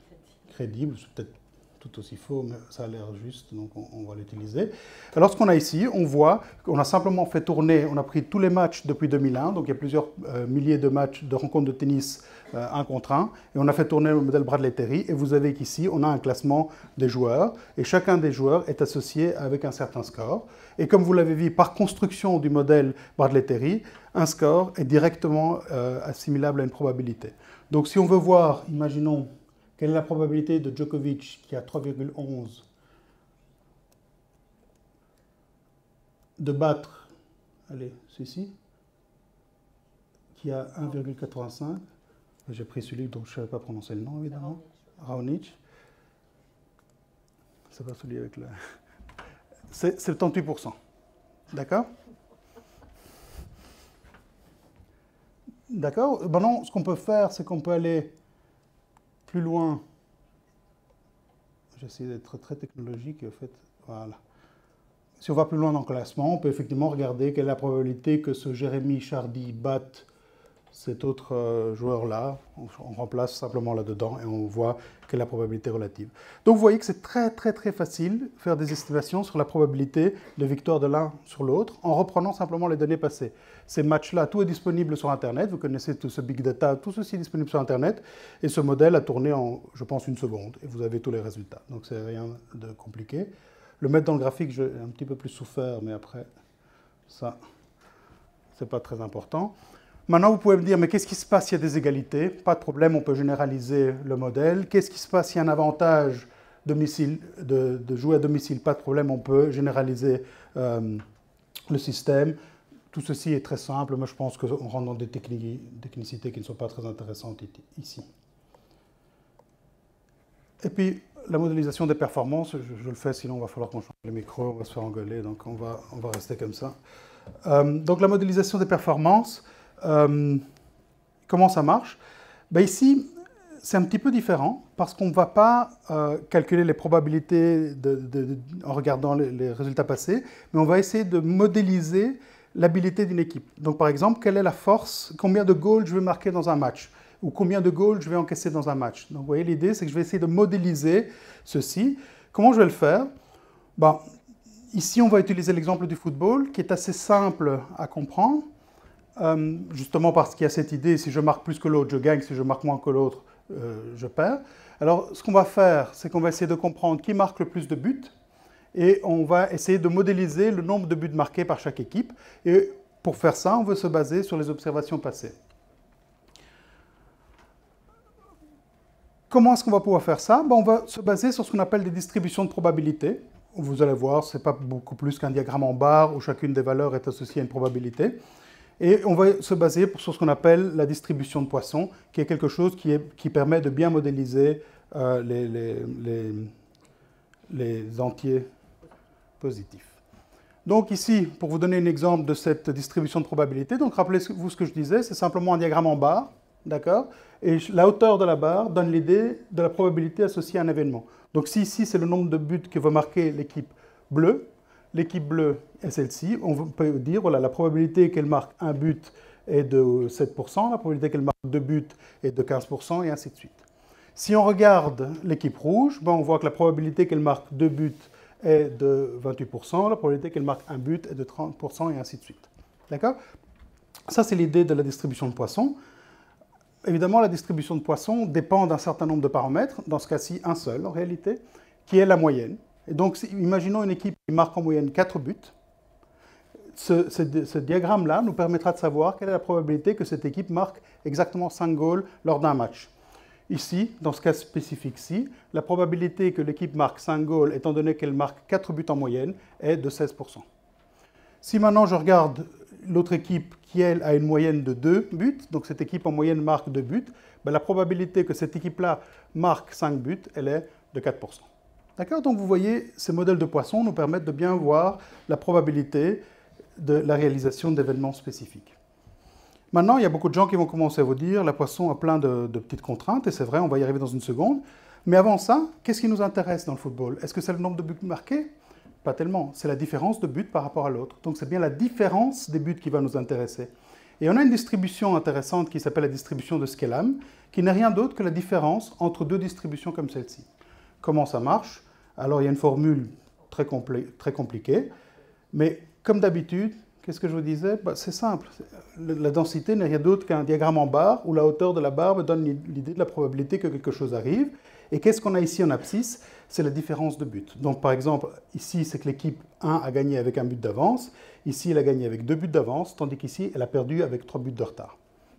crédible, c'est peut-être tout aussi faux, mais ça a l'air juste, donc on va l'utiliser. Alors ce qu'on a ici, on voit qu'on a simplement fait tourner, on a pris tous les matchs depuis 2001, donc il y a plusieurs milliers de matchs, de rencontres de tennis 1 contre 1, et on a fait tourner le modèle Bradley-Terry, et vous avez qu'ici, on a un classement des joueurs, et chacun des joueurs est associé avec un certain score. Et comme vous l'avez vu, par construction du modèle Bradley-Terry, un score est directement assimilable à une probabilité. Donc si on veut voir, imaginons, quelle est la probabilité de Djokovic, qui a 3,11, de battre, allez, celui-ci, qui a 1,85. J'ai pris celui dont je ne savais pas prononcer le nom, évidemment. Raonic. C'est pas celui avec le... C'est 78%. D'accord? D'accord? Maintenant, ce qu'on peut faire, c'est qu'on peut aller plus loin. J'essaie d'être très technologique, en fait. Voilà. Si on va plus loin dans le classement, on peut effectivement regarder quelle est la probabilité que ce Jérémy Chardy batte cet autre joueur-là. On remplace simplement là-dedans et on voit quelle est la probabilité relative. Donc vous voyez que c'est très très très facile de faire des estimations sur la probabilité de victoire de l'un sur l'autre en reprenant simplement les données passées. Ces matchs-là, tout est disponible sur Internet. Vous connaissez tout ce big data, tout ceci est disponible sur Internet. Et ce modèle a tourné en, je pense, 1 seconde. Et vous avez tous les résultats. Donc c'est rien de compliqué. Le mettre dans le graphique, j'ai un petit peu plus souffert, mais après, ça, c'est pas très important. Maintenant, vous pouvez me dire, mais qu'est-ce qui se passe s'il y a des égalités? Pas de problème, on peut généraliser le modèle. Qu'est-ce qui se passe s'il y a un avantage de jouer à domicile? Pas de problème, on peut généraliser le système. Tout ceci est très simple, mais je pense qu'on rentre dans des technicités qui ne sont pas très intéressantes ici. Et puis, la modélisation des performances, je le fais, sinon il va falloir qu'on change le micro, on va se faire engueuler, donc on va rester comme ça. Donc la modélisation des performances, comment ça marche? Ben ici, c'est un petit peu différent parce qu'on ne va pas calculer les probabilités en regardant les résultats passés, mais on va essayer de modéliser l'habilité d'une équipe. Donc par exemple, quelle est la force, combien de goals je vais marquer dans un match ou combien de goals je vais encaisser dans un match. Donc vous voyez, l'idée, c'est que je vais essayer de modéliser ceci. Comment je vais le faire? Ben, ici, on va utiliser l'exemple du football qui est assez simple à comprendre. Justement parce qu'il y a cette idée, si je marque plus que l'autre, je gagne, si je marque moins que l'autre, je perds. Alors, ce qu'on va faire, c'est qu'on va essayer de comprendre qui marque le plus de buts, et on va essayer de modéliser le nombre de buts marqués par chaque équipe. Et pour faire ça, on veut se baser sur les observations passées. comment est-ce qu'on va pouvoir faire ça? On va se baser sur ce qu'on appelle des distributions de probabilité. Vous allez voir, ce n'est pas beaucoup plus qu'un diagramme en barre où chacune des valeurs est associée à une probabilité. Et on va se baser sur ce qu'on appelle la distribution de Poisson, qui est quelque chose qui permet de bien modéliser les entiers positifs. Donc ici, pour vous donner un exemple de cette distribution de probabilité, donc rappelez-vous ce que je disais, c'est simplement un diagramme en barre, d'accord? Et la hauteur de la barre donne l'idée de la probabilité associée à un événement. Donc si ici c'est le nombre de buts que va marquer l'équipe bleue est celle-ci, on peut dire voilà, la probabilité qu'elle marque un but est de 7%, la probabilité qu'elle marque 2 buts est de 15%, et ainsi de suite. Si on regarde l'équipe rouge, on voit que la probabilité qu'elle marque 2 buts est de 28%, la probabilité qu'elle marque un but est de 30%, et ainsi de suite. D'accord? Ça, c'est l'idée de la distribution de Poisson. Évidemment, la distribution de Poisson dépend d'un certain nombre de paramètres, dans ce cas-ci, un seul en réalité, qui est la moyenne. Et donc, imaginons une équipe qui marque en moyenne 4 buts. Ce diagramme-là nous permettra de savoir quelle est la probabilité que cette équipe marque exactement 5 goals lors d'un match. Ici, dans ce cas spécifique-ci, la probabilité que l'équipe marque 5 goals, étant donné qu'elle marque 4 buts en moyenne, est de 16%. Si maintenant je regarde l'autre équipe qui, elle, a une moyenne de 2 buts, donc cette équipe en moyenne marque 2 buts, la probabilité que cette équipe-là marque 5 buts, elle est de 4%. D'accord? Donc vous voyez, ces modèles de Poisson nous permettent de bien voir la probabilité de la réalisation d'événements spécifiques. Maintenant, il y a beaucoup de gens qui vont commencer à vous dire la Poisson a plein de petites contraintes, et c'est vrai, on va y arriver dans une seconde. Mais avant ça, qu'est-ce qui nous intéresse dans le football? Est-ce que c'est le nombre de buts marqués? Pas tellement, c'est la différence de buts par rapport à l'autre. Donc c'est bien la différence des buts qui va nous intéresser. Et on a une distribution intéressante qui s'appelle la distribution de Skelam, qui n'est rien d'autre que la différence entre deux distributions comme celle-ci. Comment ça marche? Alors il y a une formule très compliquée, mais comme d'habitude, qu'est-ce que je vous disais? C'est simple. La densité n'est rien d'autre qu'un diagramme en barre où la hauteur de la barre me donne l'idée de la probabilité que quelque chose arrive. Et qu'est-ce qu'on a ici en abscisse? C'est la différence de buts. Donc par exemple, ici, c'est que l'équipe 1 a gagné avec un but d'avance. Ici, elle a gagné avec 2 buts d'avance, tandis qu'ici, elle a perdu avec 3 buts de retard.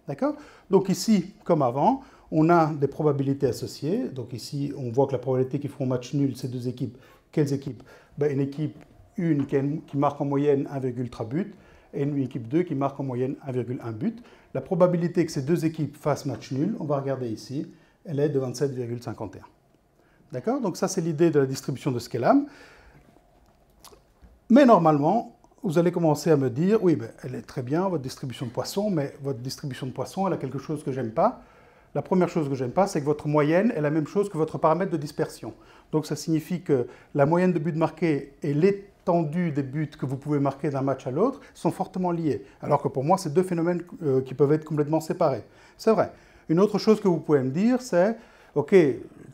D'accord? Donc ici, comme avant, on a des probabilités associées. Donc ici, on voit que la probabilité qu'ils feront match nul, ces deux équipes, quelles équipes? Une équipe 1 qui marque en moyenne 1,3 but et une équipe 2 qui marque en moyenne 1,1 but. La probabilité que ces deux équipes fassent match nul, on va regarder ici, elle est de 27,51. D'accord? Donc ça, c'est l'idée de la distribution de Skelam. Mais normalement, vous allez commencer à me dire, oui, elle est très bien, votre distribution de Poisson, mais votre distribution de Poisson, elle a quelque chose que j'aime pas. La première chose que j'aime pas, c'est que votre moyenne est la même chose que votre paramètre de dispersion. Donc ça signifie que la moyenne de buts marqués et l'étendue des buts que vous pouvez marquer d'un match à l'autre sont fortement liés. Alors que pour moi, c'est deux phénomènes qui peuvent être complètement séparés. C'est vrai. Une autre chose que vous pouvez me dire, c'est, ok,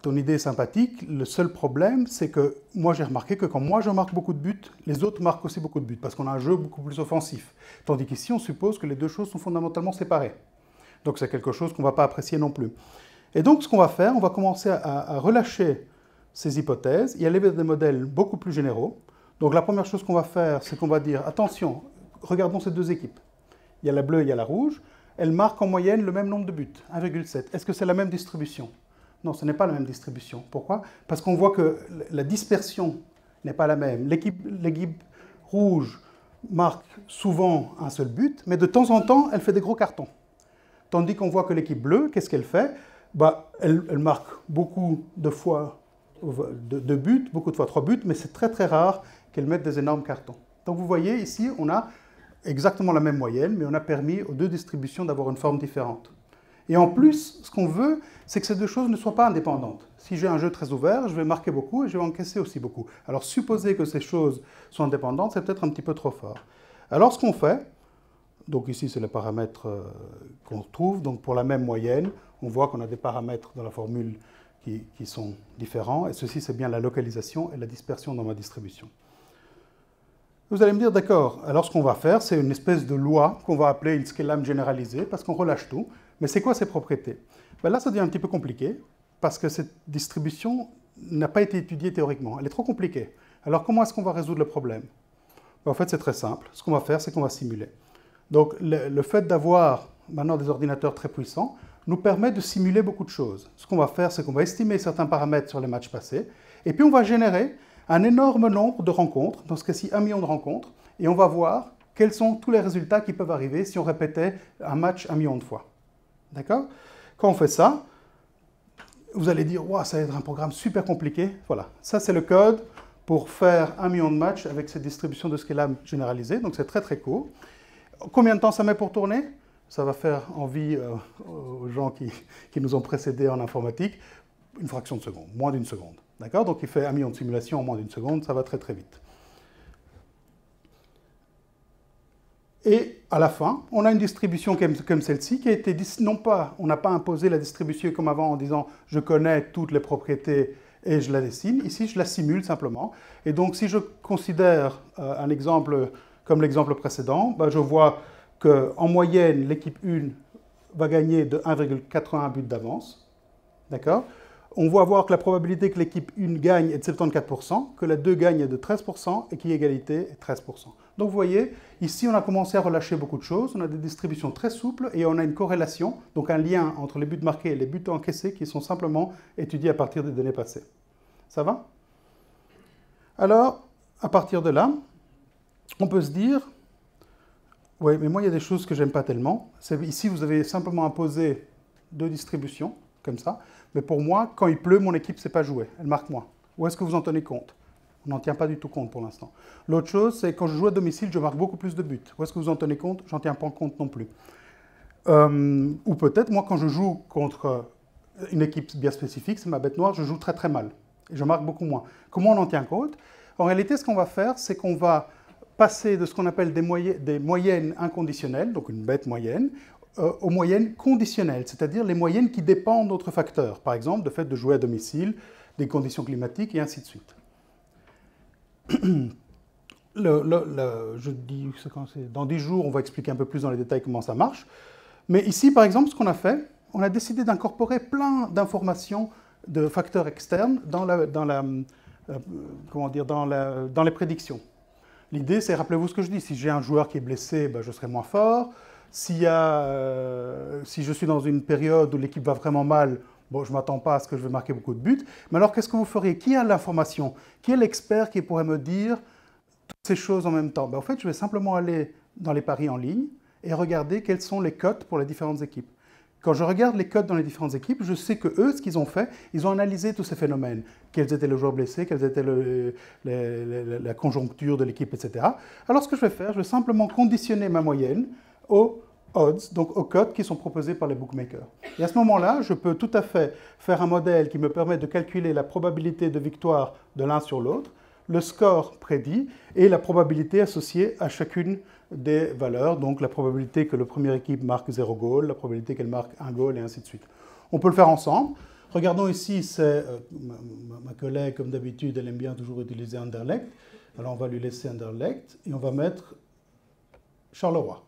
ton idée est sympathique, le seul problème, c'est que moi j'ai remarqué que quand moi je marque beaucoup de buts, les autres marquent aussi beaucoup de buts, parce qu'on a un jeu beaucoup plus offensif. Tandis qu'ici, on suppose que les deux choses sont fondamentalement séparées. Donc c'est quelque chose qu'on ne va pas apprécier non plus. Et donc ce qu'on va faire, on va commencer à relâcher ces hypothèses et aller vers des modèles beaucoup plus généraux. Donc la première chose qu'on va faire, c'est qu'on va dire, attention, regardons ces deux équipes. Il y a la bleue et il y a la rouge. Elles marquent en moyenne le même nombre de buts, 1,7. Est-ce que c'est la même distribution? Non, ce n'est pas la même distribution. Pourquoi? Parce qu'on voit que la dispersion n'est pas la même. L'équipe rouge marque souvent un seul but, mais de temps en temps, elle fait des gros cartons. Tandis qu'on voit que l'équipe bleue, qu'est-ce qu'elle fait? Elle marque beaucoup de fois 2 buts, beaucoup de fois 3 buts, mais c'est très très rare qu'elle mette des énormes cartons. Donc vous voyez ici, on a exactement la même moyenne, mais on a permis aux deux distributions d'avoir une forme différente. Et en plus, ce qu'on veut, c'est que ces deux choses ne soient pas indépendantes. Si j'ai un jeu très ouvert, je vais marquer beaucoup et je vais encaisser aussi beaucoup. Alors supposer que ces choses sont indépendantes, c'est peut-être un petit peu trop fort. Alors ce qu'on fait, donc ici c'est les paramètres qu'on trouve, donc pour la même moyenne, on voit qu'on a des paramètres dans la formule qui sont différents, et ceci c'est bien la localisation et la dispersion dans ma distribution. Vous allez me dire, d'accord, alors ce qu'on va faire, c'est une espèce de loi qu'on va appeler une Skelam généralisée, parce qu'on relâche tout. Mais c'est quoi ces propriétés? Là, ça devient un petit peu compliqué, parce que cette distribution n'a pas été étudiée théoriquement. Elle est trop compliquée. Alors comment est-ce qu'on va résoudre le problème? En fait, c'est très simple. Ce qu'on va faire, c'est qu'on va simuler. Donc le fait d'avoir maintenant des ordinateurs très puissants nous permet de simuler beaucoup de choses. Ce qu'on va faire, c'est qu'on va estimer certains paramètres sur les matchs passés, et puis on va générer un énorme nombre de rencontres, dans ce cas-ci 1 million de rencontres, et on va voir quels sont tous les résultats qui peuvent arriver si on répétait un match 1 million de fois. D'accord? Quand on fait ça, vous allez dire, wow, ça va être un programme super compliqué. Voilà, ça c'est le code pour faire 1 million de matchs avec cette distribution de Scala généralisée, donc c'est très très court. Combien de temps ça met pour tourner? Ça va faire envie aux gens qui nous ont précédés en informatique, une fraction de seconde, moins d'une seconde. D'accord? Donc il fait 1 million de simulations en moins d'une seconde, ça va très très vite. Et à la fin, on a une distribution comme celle-ci qui a été, non pas, on n'a pas imposé la distribution comme avant en disant je connais toutes les propriétés et je la dessine. Ici, je la simule simplement. Et donc, si je considère un exemple comme l'exemple précédent, ben, je vois qu'en moyenne, l'équipe 1 va gagner de 1,81 buts d'avance. D'accord? On va voir que la probabilité que l'équipe 1 gagne est de 74%, que la 2 gagne est de 13% et qu'il y ait égalité est 13%. Donc vous voyez, ici on a commencé à relâcher beaucoup de choses, on a des distributions très souples et on a une corrélation, donc un lien entre les buts marqués et les buts encaissés qui sont simplement étudiés à partir des données passées. Ça va? Alors, à partir de là, on peut se dire, oui, mais moi il y a des choses que j'aime pas tellement. Ici vous avez simplement imposé 2 distributions, comme ça, mais pour moi, quand il pleut, mon équipe ne sait pas jouer, elle marque moins. Où est-ce que vous en tenez compte? On n'en tient pas du tout compte pour l'instant. L'autre chose, c'est quand je joue à domicile, je marque beaucoup plus de buts. Où est-ce que vous en tenez compte? J'en tiens pas compte non plus. Ou peut-être, moi, quand je joue contre une équipe bien spécifique, c'est ma bête noire, je joue très très mal. Et je marque beaucoup moins. Comment on en tient compte? En réalité, ce qu'on va faire, c'est qu'on va passer de ce qu'on appelle des moyennes inconditionnelles, donc une bête moyenne, aux moyennes conditionnelles, c'est-à-dire les moyennes qui dépendent d'autres facteurs. Par exemple, le fait de jouer à domicile, des conditions climatiques et ainsi de suite. Je dis, dans 10 jours, on va expliquer un peu plus dans les détails comment ça marche. Mais ici, par exemple, ce qu'on a fait, on a décidé d'incorporer plein d'informations de facteurs externes dans les prédictions. L'idée, c'est, rappelez-vous ce que je dis, si j'ai un joueur qui est blessé, ben, je serai moins fort. Si je suis dans une période où l'équipe va vraiment mal, bon, je ne m'attends pas à ce que je vais marquer beaucoup de buts. Mais alors, qu'est-ce que vous feriez? Qui a l'information? Qui est l'expert qui pourrait me dire toutes ces choses en même temps? Ben, en fait, je vais simplement aller dans les paris en ligne et regarder quelles sont les cotes pour les différentes équipes. Quand je regarde les cotes dans les différentes équipes, je sais que eux, ce qu'ils ont fait, ils ont analysé tous ces phénomènes. Quels étaient les joueurs blessés, quelles étaient la conjoncture de l'équipe, etc. Alors, ce que je vais faire, je vais simplement conditionner ma moyenne aux odds, donc aux cotes qui sont proposées par les bookmakers. Et à ce moment-là, je peux tout à fait faire un modèle qui me permet de calculer la probabilité de victoire de l'un sur l'autre, le score prédit et la probabilité associée à chacune des valeurs, donc la probabilité que la première équipe marque 0 goal, la probabilité qu'elle marque 1 goal et ainsi de suite. On peut le faire ensemble. Regardons ici, c'est ma collègue, comme d'habitude, elle aime bien toujours utiliser Anderlecht. Alors on va lui laisser Anderlecht et on va mettre Charleroi.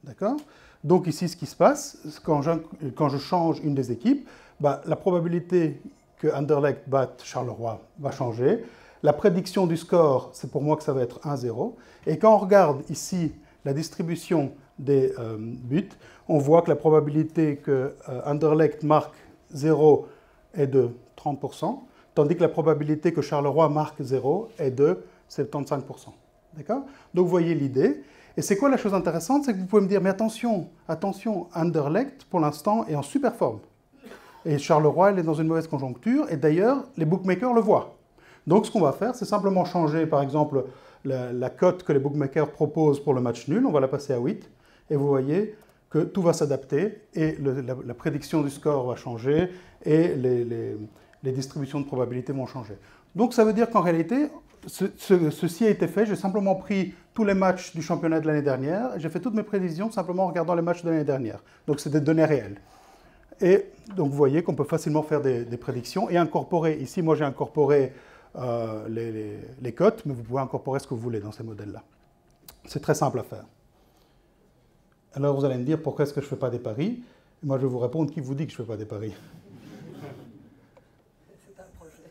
D'accord? Donc ici, ce qui se passe, quand je change une des équipes, bah, la probabilité que Anderlecht batte Charleroi va changer. La prédiction du score, c'est pour moi que ça va être 1-0. Et quand on regarde ici la distribution des buts, on voit que la probabilité que Anderlecht marque 0 est de 30%, tandis que la probabilité que Charleroi marque 0 est de 75%. D'accord? Donc vous voyez l'idée. Et c'est quoi la chose intéressante? C'est que vous pouvez me dire, mais attention, Anderlecht, pour l'instant, est en super forme. Et Charleroi, elle est dans une mauvaise conjoncture, et d'ailleurs, les bookmakers le voient. Donc ce qu'on va faire, c'est simplement changer, par exemple, la cote que les bookmakers proposent pour le match nul, on va la passer à 8, et vous voyez que tout va s'adapter, et la prédiction du score va changer, et les distributions de probabilité vont changer. Donc ça veut dire qu'en réalité, ceci a été fait, j'ai simplement pris tous les matchs du championnat de l'année dernière, et j'ai fait toutes mes prévisions simplement en regardant les matchs de l'année dernière. Donc c'est des données réelles. Et donc vous voyez qu'on peut facilement faire des prédictions et incorporer, ici moi j'ai incorporé les cotes, mais vous pouvez incorporer ce que vous voulez dans ces modèles-là. C'est très simple à faire. Alors vous allez me dire, pourquoi est-ce que je ne fais pas des paris? Et moi je vais vous répondre, qui vous dit que je ne fais pas des paris? C'est un projet.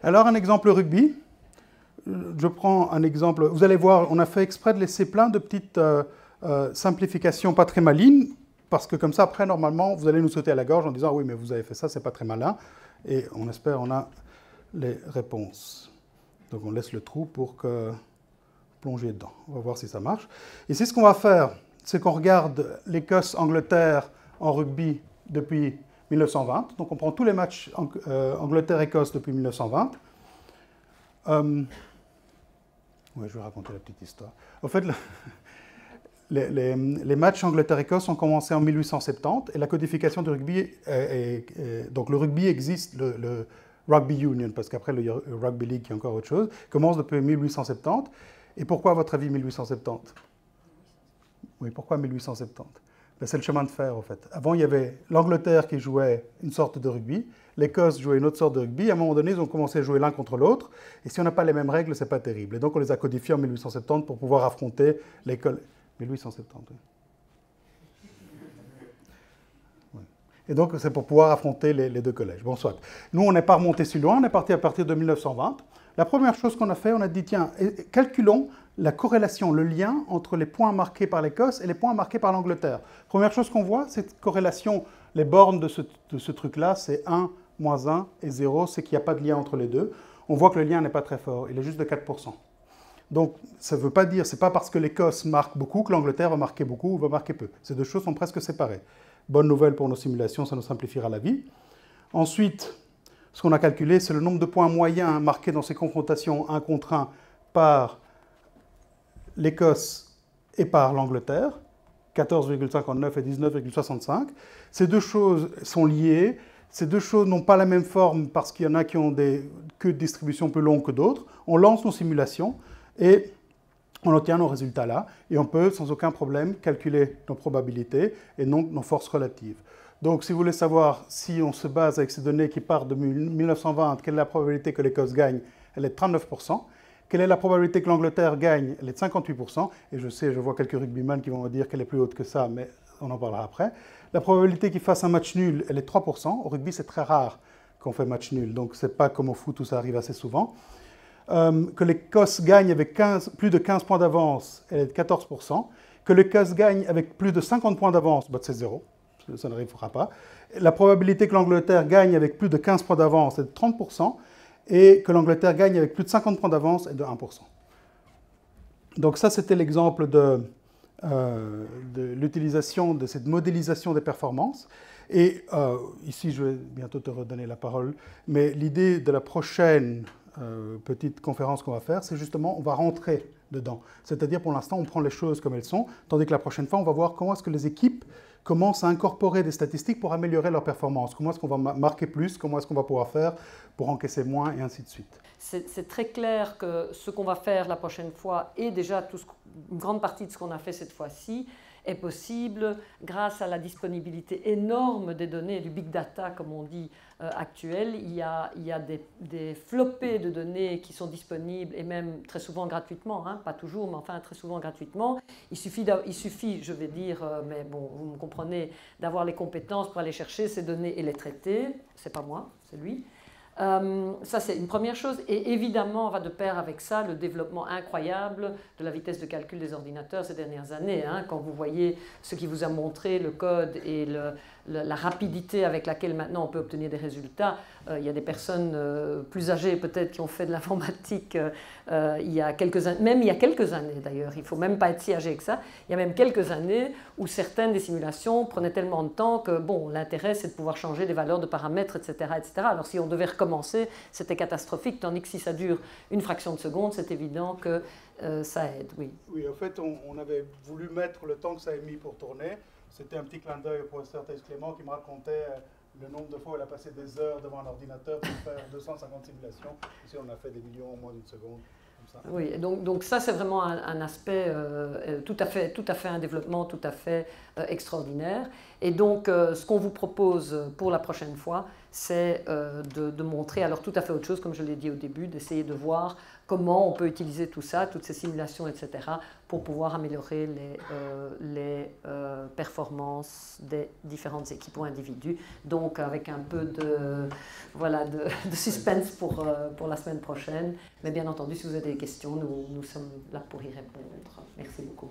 Alors un exemple rugby. Je prends un exemple. Vous allez voir, on a fait exprès de laisser plein de petites simplifications pas très malines. parce que comme ça, après, normalement, vous allez nous sauter à la gorge en disant « oui, mais vous avez fait ça, c'est pas très malin ». Et on espère on a les réponses. Donc on laisse le trou pour plonger dedans. On va voir si ça marche. Ici, ce qu'on va faire, c'est qu'on regarde l'Écosse-Angleterre en rugby depuis 1920. Donc on prend tous les matchs Angleterre-Écosse depuis 1920. Oui, je vais raconter la petite histoire. En fait, les matchs Angleterre-Écosse ont commencé en 1870 et la codification du rugby donc le rugby existe, le Rugby Union, parce qu'après le Rugby League, qui est encore autre chose, commence depuis 1870. Et pourquoi, à votre avis, 1870 ? Oui, pourquoi 1870 ? Ben, c'est le chemin de fer, en fait. Avant, il y avait l'Angleterre qui jouait une sorte de rugby, l'Écosse jouait une autre sorte de rugby. À un moment donné, ils ont commencé à jouer l'un contre l'autre. Et si on n'a pas les mêmes règles, c'est pas terrible. Et donc, on les a codifiés en 1870 pour pouvoir affronter l'école. 1870, oui. Et donc, c'est pour pouvoir affronter les deux collèges. Bon, soit. Nous, on n'est pas remonté si loin, on est parti à partir de 1920. La première chose qu'on a fait, on a dit, tiens, calculons la corrélation, le lien entre les points marqués par l'Écosse et les points marqués par l'Angleterre. Première chose qu'on voit, cette corrélation, les bornes de ce truc-là, c'est 1, moins 1 et 0, c'est qu'il n'y a pas de lien entre les deux. On voit que le lien n'est pas très fort, il est juste de 4%. Donc, ça ne veut pas dire, c'est pas parce que l'Écosse marque beaucoup que l'Angleterre va marquer beaucoup ou va marquer peu. Ces deux choses sont presque séparées. Bonne nouvelle pour nos simulations, ça nous simplifiera la vie. Ensuite, ce qu'on a calculé, c'est le nombre de points moyens marqués dans ces confrontations 1 contre 1 par l'Écosse et par l'Angleterre, 14,59 et 19,65. Ces deux choses sont liées. Ces deux choses n'ont pas la même forme parce qu'il y en a qui ont des queues de distribution plus longues que d'autres. On lance nos simulations et on obtient nos résultats là. Et on peut, sans aucun problème, calculer nos probabilités et donc nos forces relatives. Donc, si vous voulez savoir si on se base avec ces données qui partent de 1920, quelle est la probabilité que l'Écosse gagne? Elle est de 39%. Quelle est la probabilité que l'Angleterre gagne? Elle est de 58%. Et je sais, je vois quelques rugbyman qui vont me dire qu'elle est plus haute que ça, mais on en parlera après. La probabilité qu'ils fassent un match nul, elle est de 3%. Au rugby, c'est très rare qu'on fait match nul. Donc, ce n'est pas comme au foot où ça arrive assez souvent. Que l'Écosse gagne avec plus de 15 points d'avance, elle est de 14%. Que l'Écosse gagne avec plus de 50 points d'avance, c'est 0. Ça n'arrivera pas. La probabilité que l'Angleterre gagne avec plus de 15 points d'avance est de 30%. Et que l'Angleterre gagne avec plus de 50 points d'avance est de 1%. Donc ça, c'était l'exemple de l'utilisation de cette modélisation des performances. Et ici, je vais bientôt te redonner la parole, mais l'idée de la prochaine petite conférence qu'on va faire, c'est justement, on va rentrer dedans. C'est-à-dire, pour l'instant, on prend les choses comme elles sont, tandis que la prochaine fois, on va voir comment est-ce que les équipes commencent à incorporer des statistiques pour améliorer leur performance. Comment est-ce qu'on va marquer plus, comment est-ce qu'on va pouvoir faire pour encaisser moins, et ainsi de suite. C'est très clair que ce qu'on va faire la prochaine fois, et déjà une grande partie de ce qu'on a fait cette fois-ci, est possible grâce à la disponibilité énorme des données, du big data, comme on dit, actuel. Il y a des flopées de données qui sont disponibles, et même très souvent gratuitement, hein, pas toujours, mais enfin très souvent gratuitement. Il suffit, je vais dire, mais bon, vous me comprenez, d'avoir les compétences pour aller chercher ces données et les traiter. C'est pas moi, c'est lui. Ça, c'est une première chose. Et évidemment, va de pair avec ça le développement incroyable de la vitesse de calcul des ordinateurs ces dernières années. Hein, quand vous voyez ce qui vous a montré le code et la rapidité avec laquelle maintenant on peut obtenir des résultats, il y a des personnes plus âgées peut-être qui ont fait de l'informatique il y a quelques années, même il y a quelques années d'ailleurs, il ne faut même pas être si âgé que ça, il y a même quelques années où certaines des simulations prenaient tellement de temps que bon, l'intérêt c'est de pouvoir changer les valeurs de paramètres, etc., etc. Alors si on devait recommencer, c'était catastrophique, tandis que si ça dure une fraction de seconde, c'est évident que ça aide, oui. Oui, en fait, on avait voulu mettre le temps que ça a mis pour tourner. C'était un petit clin d'œil au professeur Thijs Clément qui me racontait le nombre de fois où il a passé des heures devant un ordinateur pour faire 250 simulations. Ici, on a fait des millions en moins d'une seconde. Comme ça. Oui, donc ça, c'est vraiment un aspect tout à fait un développement tout à fait extraordinaire. Et donc, ce qu'on vous propose pour la prochaine fois, c'est de montrer, alors tout à fait autre chose, comme je l'ai dit au début, d'essayer de voir comment on peut utiliser tout ça, toutes ces simulations, etc., pour pouvoir améliorer les performances des différentes équipes ou individus. Donc, avec un peu de suspense pour la semaine prochaine. Mais bien entendu, si vous avez des questions, nous sommes là pour y répondre. Merci beaucoup.